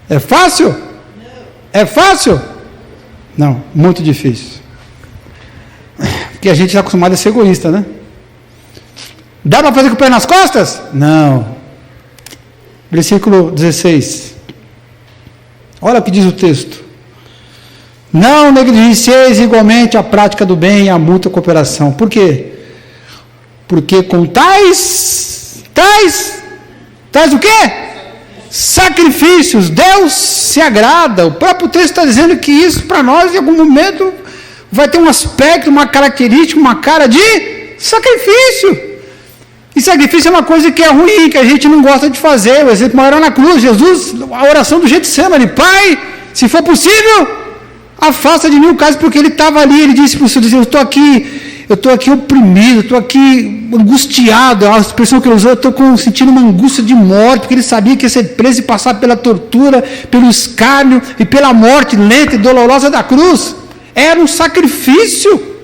É fácil? É fácil? Não, muito difícil. Porque a gente está acostumado a ser egoísta, né? Dá para fazer com o pé nas costas? Não. Versículo 16. Olha o que diz o texto. Não negligencieis igualmente a prática do bem e a mútua cooperação. Por quê? Porque com tais o quê? Sacrifícios, Deus se agrada. O próprio texto está dizendo que isso para nós em algum momento vai ter um aspecto, uma característica, uma cara de sacrifício. E sacrifício é uma coisa que é ruim, que a gente não gosta de fazer. O exemplo maior na cruz, Jesus, a oração do Getsemane, Pai, se for possível, afasta de mim o caso, porque ele estava ali, ele disse para o Senhor, eu estou aqui oprimido, estou aqui angustiado, a expressão que ele usou, eu estou sentindo uma angústia de morte, porque ele sabia que ia ser preso e passar pela tortura, pelo escárnio e pela morte lenta e dolorosa da cruz. Era um sacrifício,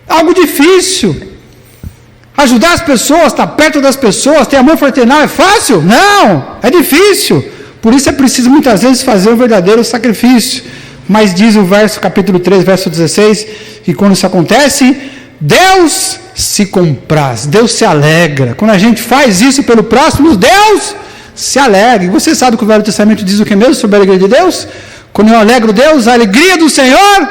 algo difícil. Ajudar as pessoas, estar perto das pessoas, ter amor fraternal é fácil? Não, é difícil. Por isso é preciso muitas vezes fazer um verdadeiro sacrifício. Mas diz o capítulo 3, verso 16, que quando isso acontece, Deus se compraz, Deus se alegra. Quando a gente faz isso pelo próximo, Deus se alegra. E você sabe que o Velho Testamento diz o que mesmo sobre a alegria de Deus? Quando eu alegro Deus, a alegria do Senhor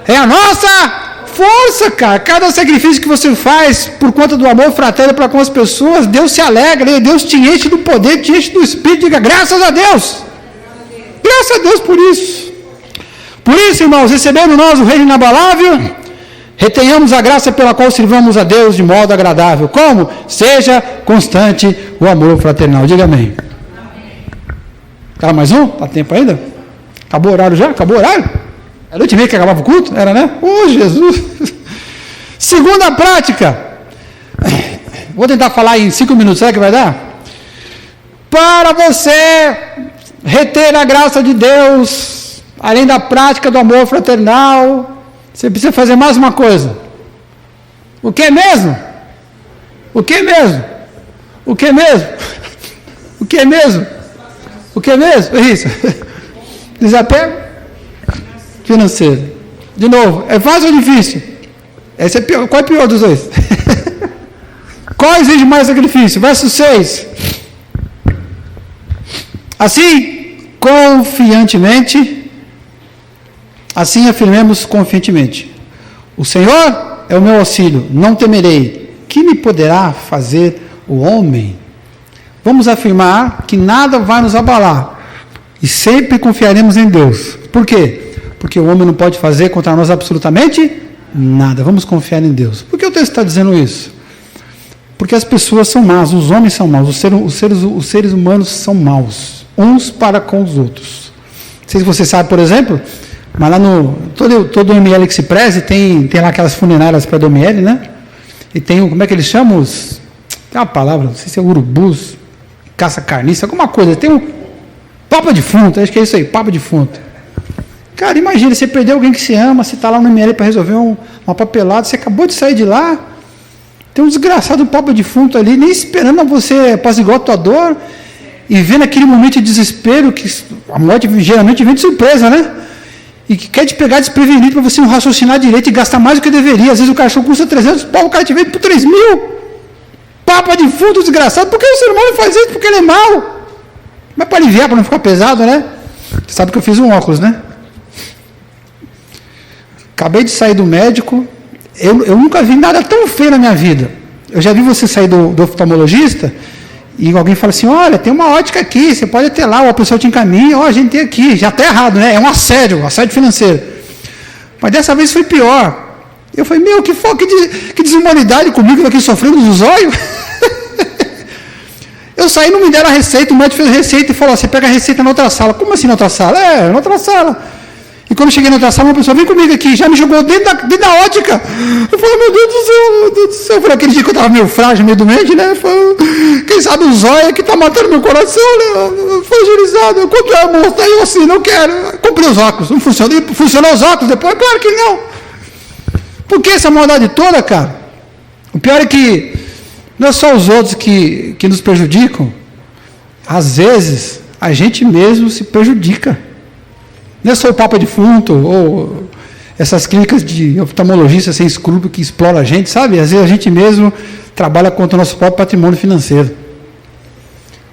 é a nossa força, cara. Cada sacrifício que você faz por conta do amor fraterno para com as pessoas, Deus se alegra, e Deus te enche do poder, te enche do Espírito. Diga graças a Deus. Graças a Deus por isso. Por isso, irmãos, recebendo nós o reino inabalável, retenhamos a graça pela qual sirvamos a Deus de modo agradável. Como? Seja constante o amor fraternal. Diga amém. Tá, mais um? Tá tempo ainda? Acabou o horário já? Acabou o horário? Era 8h30 que acabava o culto? Era, né? Oh, Jesus! Segunda prática. Vou tentar falar em 5 minutos, será que vai dar? Para você reter a graça de Deus, além da prática do amor fraternal, você precisa fazer mais uma coisa. O que mesmo? O que mesmo? O que mesmo? O que mesmo? O que mesmo? Isso. Desapego financeiro. De novo, é fácil ou difícil? Esse é pior. Qual é pior dos dois? Qual exige mais sacrifício? Verso 6. Assim, confiantemente, assim afirmemos confiantemente: o Senhor é o meu auxílio, não temerei. Que me poderá fazer o homem? Vamos afirmar que nada vai nos abalar e sempre confiaremos em Deus. Por quê? Porque o homem não pode fazer contra nós absolutamente nada. Vamos confiar em Deus. Por que o texto está dizendo isso? Porque as pessoas são más, os homens são maus, os seres humanos são maus, uns para com os outros. Não sei se você sabe, por exemplo, mas lá no todo ML que se preze, tem lá aquelas funerárias para do ML, né? E tem, como é que eles chamam? Tem uma palavra, não sei se é urubus, caça-carniça, alguma coisa. Tem um papo de defunto, acho que é isso aí, papo de defunto. Cara, imagina, você perdeu alguém que você ama, você está lá no ML para resolver uma papelada, você acabou de sair de lá, tem um desgraçado papo de defunto ali, nem esperando você apaziguar a tua dor, e vendo aquele momento de desespero, que a morte geralmente vem de surpresa, né? E que quer te pegar desprevenido para você não raciocinar direito e gastar mais do que deveria. Às vezes o cachorro custa 300 pau, o cara te vende por 3 mil. Papa de defunto, desgraçado. Por que o ser humano faz isso? Porque ele é mau. Mas para aliviar, para não ficar pesado, né? Você sabe que eu fiz um óculos, né? Acabei de sair do médico. Eu nunca vi nada tão feio na minha vida. Eu já vi você sair do oftalmologista e alguém fala assim: olha, tem uma ótica aqui, você pode ter lá, ou a pessoa te encaminha, ó, a gente tem aqui. Já está errado, né? É um assédio financeiro. Mas dessa vez foi pior. Eu falei: meu, que desumanidade comigo, aqui sofrendo dos olhos. Eu saí, não me deram a receita, o médico fez a receita e falou: você pega a receita na outra sala. Como assim na outra sala? Na outra sala. E quando eu cheguei na outra sala, uma pessoa: vem comigo aqui, já me jogou dentro da ótica. Eu falei: meu Deus do céu. Eu falei: aquele dia que eu estava meio frágil, meio doente, né? Falei, quem sabe o zóio que está matando meu coração, né? Fragilizado. Eu comprei a moça, aí eu assim, não quero. Eu comprei os óculos, não funcionou. Funcionou os óculos depois? Claro que não. Por que essa maldade toda, cara? O pior é que não é só os outros que nos prejudicam. Às vezes, a gente mesmo se prejudica. Não é só o papo de defunto ou essas clínicas de oftalmologista sem escrúpulo que exploram a gente, sabe? Às vezes a gente mesmo trabalha contra o nosso próprio patrimônio financeiro.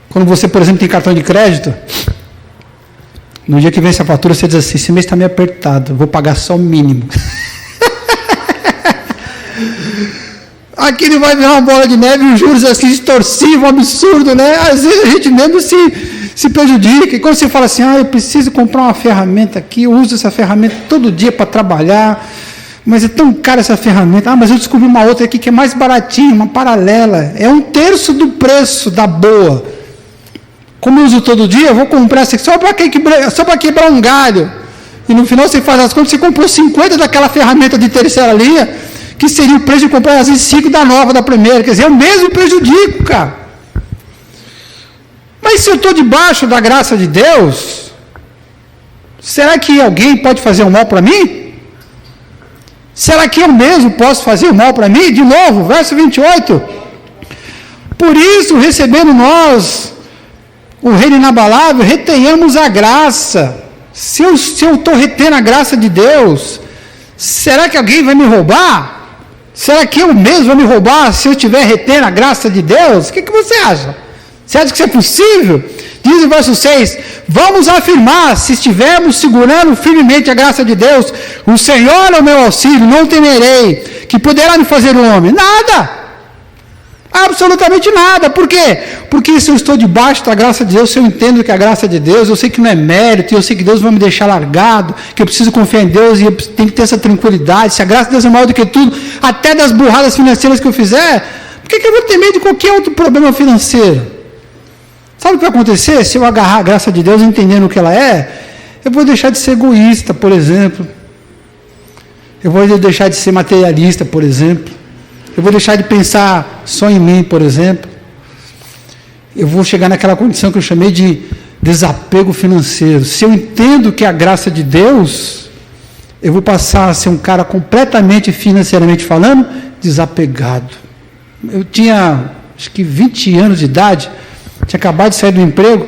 Quando você, por exemplo, tem cartão de crédito, no dia que vem essa fatura, você diz assim: esse mês está meio apertado, vou pagar só o mínimo. Aquilo vai virar uma bola de neve, os juros assim extorsivos, um absurdo, né? Às vezes a gente mesmo se prejudica. E quando você fala assim: eu preciso comprar uma ferramenta aqui, eu uso essa ferramenta todo dia para trabalhar, mas é tão cara essa ferramenta. Mas eu descobri uma outra aqui que é mais baratinha, uma paralela, é 1/3 do preço da boa. Como eu uso todo dia, eu vou comprar essa aqui só para quebrar um galho. E no final você faz as contas, você comprou 50 daquela ferramenta de terceira linha, que seria o preço de comprar às vezes 5 da nova, da primeira. Quer dizer, eu mesmo prejudico, cara. Mas se eu estou debaixo da graça de Deus, será que alguém pode fazer o mal para mim? Será que eu mesmo posso fazer o mal para mim? De novo, verso 28. Por isso, recebendo nós o reino inabalável, retenhamos a graça. Se eu estou retendo a graça de Deus, será que alguém vai me roubar? Será que eu mesmo vou me roubar se eu estiver retendo a graça de Deus? O que você acha? Você acha que isso é possível? Diz o verso 6, vamos afirmar, se estivermos segurando firmemente a graça de Deus, o Senhor é o meu auxílio, não temerei, que poderá me fazer um homem? Nada! Absolutamente nada. Por quê? Porque se eu estou debaixo da graça de Deus, se eu entendo que é a graça de Deus, eu sei que não é mérito, eu sei que Deus vai me deixar largado, que eu preciso confiar em Deus e eu tenho que ter essa tranquilidade. Se a graça de Deus é maior do que tudo, até das burradas financeiras que eu fizer, por que eu vou ter medo de qualquer outro problema financeiro? Sabe o que vai acontecer? Se eu agarrar a graça de Deus entendendo o que ela é, eu vou deixar de ser egoísta, por exemplo. Eu vou deixar de ser materialista, por exemplo. Eu vou deixar de pensar só em mim, por exemplo. Eu vou chegar naquela condição que eu chamei de desapego financeiro. Se eu entendo que é a graça de Deus, eu vou passar a ser um cara completamente, financeiramente falando, desapegado. Eu tinha, acho que 20 anos de idade, tinha acabado de sair do emprego,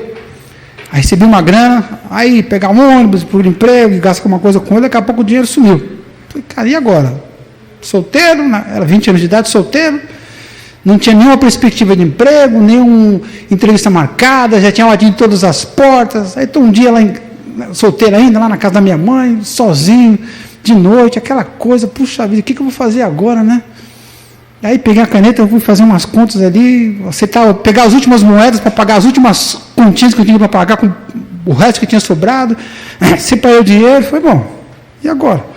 aí recebi uma grana, aí pegar um ônibus por emprego, e gastar alguma coisa com ele, daqui a pouco o dinheiro sumiu. Falei, cara, e agora? Solteiro, era 20 anos de idade, solteiro, não tinha nenhuma perspectiva de emprego, nenhuma entrevista marcada, já tinha batido todas as portas, aí estou um dia lá, solteiro ainda, lá na casa da minha mãe, sozinho, de noite, aquela coisa, puxa vida, o que eu vou fazer agora, né? Aí peguei a caneta, eu fui fazer umas contas ali, pegar as últimas moedas para pagar as últimas continhas que eu tinha para pagar com o resto que tinha sobrado, separei o dinheiro, foi bom, e agora?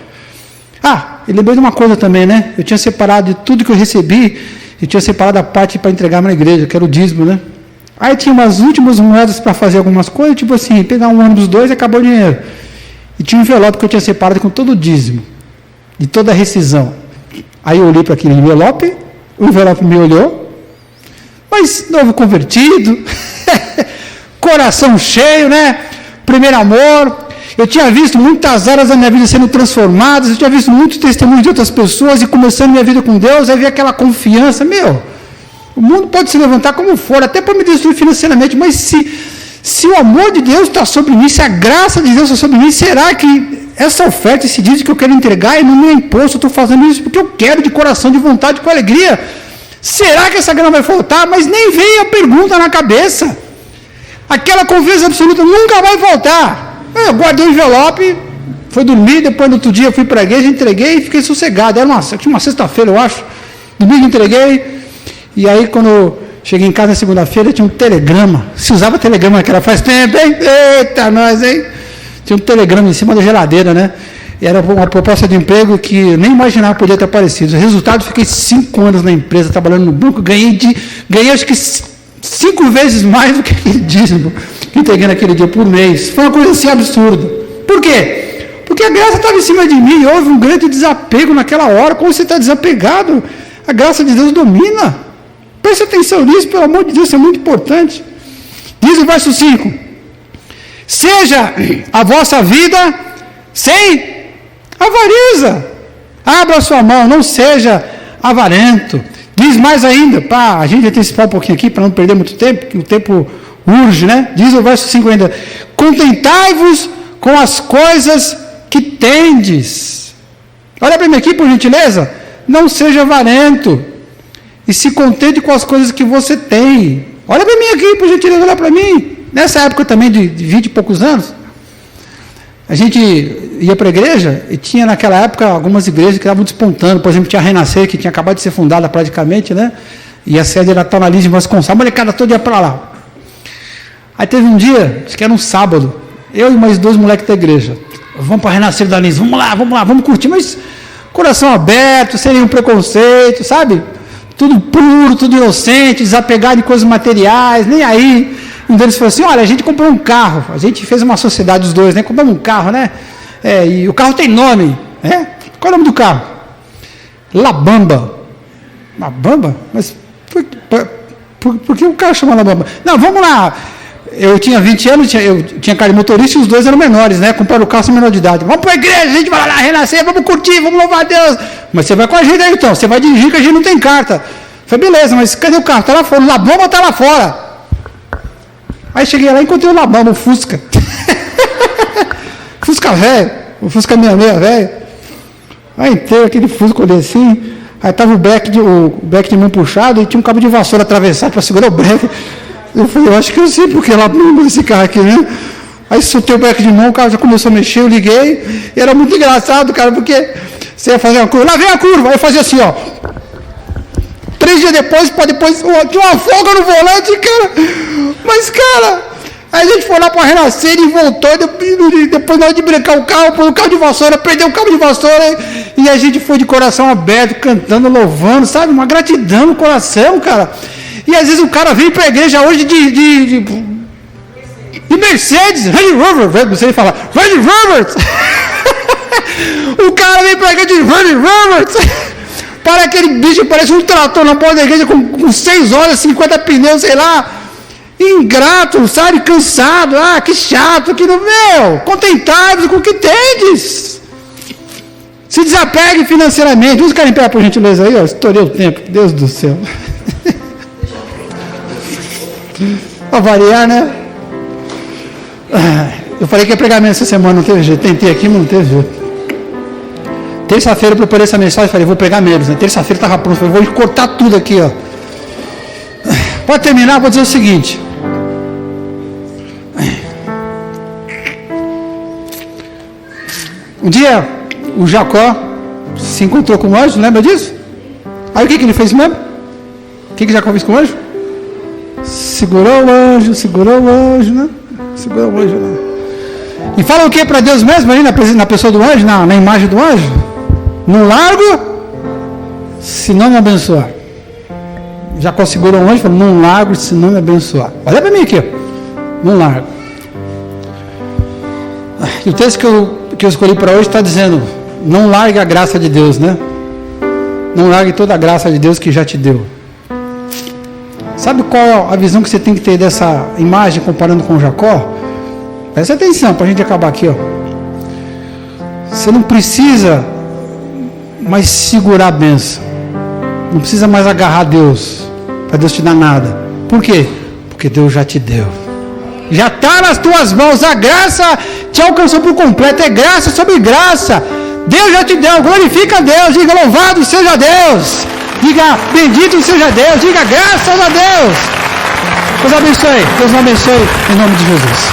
E lembrei de uma coisa também, né? Eu tinha separado de tudo que eu recebi, eu tinha separado a parte para entregar na igreja, que era o dízimo, né? Aí tinha umas últimas moedas para fazer algumas coisas, tipo assim, pegar um ônibus 2 e acabou o dinheiro. E tinha um envelope que eu tinha separado com todo o dízimo, de toda a rescisão. Aí eu olhei para aquele envelope, o envelope me olhou, mas novo convertido, coração cheio, né? Primeiro amor, eu tinha visto muitas áreas da minha vida sendo transformadas, eu tinha visto muitos testemunhos de outras pessoas e começando minha vida com Deus, aí vi aquela confiança, o mundo pode se levantar como for, até para me destruir financeiramente, mas se o amor de Deus está sobre mim, se a graça de Deus está sobre mim, será que essa oferta, esse dízimo que eu quero entregar, e não é imposto, eu estou fazendo isso porque eu quero de coração, de vontade, com alegria, será que essa grana vai faltar? Mas nem veio a pergunta na cabeça, aquela confiança absoluta nunca vai faltar. Eu guardei o envelope, fui dormir, depois no outro dia eu fui para a igreja, entreguei e fiquei sossegado, tinha uma sexta-feira eu acho, domingo entreguei, e aí quando cheguei em casa na segunda-feira tinha um telegrama, se usava telegrama naquela faz tempo, hein? Eita, nós, hein? Tinha um telegrama em cima da geladeira, né? E era uma proposta de emprego que nem imaginava podia ter aparecido. O resultado, fiquei 5 anos na empresa, trabalhando no banco, ganhei acho que 5 vezes mais do que aquele dízimo que entreguei naquele dia por mês. Foi uma coisa assim absurda. Por quê? Porque a graça estava em cima de mim, e houve um grande desapego naquela hora. Quando você está desapegado, a graça de Deus domina. Preste atenção nisso, pelo amor de Deus, isso é muito importante. Diz o verso 5, seja a vossa vida sem avareza. Abra a sua mão, não seja avarento. Diz mais ainda, a gente antecipar um pouquinho aqui, para não perder muito tempo, que o tempo urge, né? Diz o verso 5 ainda, contentai-vos com as coisas que tendes. Olha para mim aqui, por gentileza. Não seja avarento. E se contente com as coisas que você tem. Olha para mim aqui, por gentileza, olha para mim. Nessa época também de 20 e poucos anos, a gente ia para a igreja e tinha naquela época algumas igrejas que estavam despontando. Por exemplo, tinha a Renascer, que tinha acabado de ser fundada praticamente, né? E a sede era na Liz de Vasconcelos, a molecada toda ia para lá. Aí teve um dia, acho que era um sábado, eu e mais 2 moleques da igreja. Vamos para a Renascer da Liz, vamos lá, vamos curtir, mas coração aberto, sem nenhum preconceito, sabe? Tudo puro, tudo inocente, desapegado de coisas materiais, nem aí. Um deles falou assim, olha, a gente comprou um carro, a gente fez uma sociedade os dois, né? Compramos um carro, né? E o carro tem nome, né? Qual é o nome do carro? La Bamba. La Bamba? Mas por que o carro chama La Bamba? Não, vamos lá. Eu tinha 20 anos, eu tinha cara de motorista e os 2 eram menores, né? Compraram o carro sem menor de idade. Vamos para a igreja, a gente vai lá renascer, vamos curtir, vamos louvar a Deus. Mas você vai com a gente aí então, você vai dirigir que a gente não tem carta. Eu falei, beleza, mas cadê o carro? Está lá fora, o La Bamba está lá fora. Aí cheguei lá e encontrei o La Bamba, o Fusca. Fusca velho, o Fusca 66 velho. Aí entrei aquele Fusca, olhei assim, Aí estava o breque de mão puxado e tinha um cabo de vassoura atravessado para segurar o breque. Eu falei, eu acho que eu sei porque ela não esse carro aqui, né? Aí soltei o breque de mão, o carro já começou a mexer, eu liguei. E era muito engraçado, cara, porque você ia fazer uma curva, lá vem a curva, aí eu fazia assim, ó. 3 dias depois, tinha uma folga no volante, cara. Mas, cara, aí a gente foi lá para renascer e voltou. Depois, na hora de brincar o carro, pôs o carro de vassoura, perdeu o cabo de vassoura. E a gente foi de coração aberto, cantando, louvando, sabe? Uma gratidão no coração, cara. E às vezes o cara vem para a igreja hoje de Mercedes, Range Rover, não sei falar, Range Rover. O cara vem para a igreja de Range Rover. Para aquele bicho, parece um trator na porta da igreja com 6 horas, 50 pneus, sei lá. Ingrato, sabe? Cansado. Ah, que chato, que não, meu. Contentáveis com o que tendes. Se desapegue financeiramente. Vamos ficar em pé, por gentileza, aí, ó. Estourei o tempo. Deus do céu. Para variar, né? Eu falei que ia pregar mesmo essa semana, não teve jeito. Tentei aqui, mas não teve jeito. Terça-feira eu preparei essa mensagem e falei, vou pregar menos, né? Terça-feira estava pronto, falei, vou cortar tudo aqui, ó. Pode terminar, vou dizer o seguinte. Um dia, o Jacó se encontrou com o anjo, lembra disso? Aí o que ele fez mesmo? O que Jacó fez com o anjo? Segurou o anjo, né? Segurou o anjo, né? E fala o que para Deus mesmo aí na pessoa do anjo, na imagem do anjo? Não largo, se não me abençoar. Jacó segurou o anjo e falou, não largo, se não me abençoar. Olha para mim aqui, ó. Não largo. E o texto que eu escolhi para hoje está dizendo, não largue a graça de Deus, né? Não largue toda a graça de Deus que já te deu. Sabe qual a visão que você tem que ter dessa imagem comparando com Jacó? Presta atenção para a gente acabar aqui, ó. Você não precisa mais segurar a bênção. Não precisa mais agarrar a Deus para Deus te dar nada. Por quê? Porque Deus já te deu. Já está nas tuas mãos. A graça te alcançou por completo. É graça sobre graça. Deus já te deu. Glorifica a Deus. Diga louvado seja Deus. Diga bendito seja Deus. Diga graças a Deus. Deus abençoe. Deus abençoe em nome de Jesus.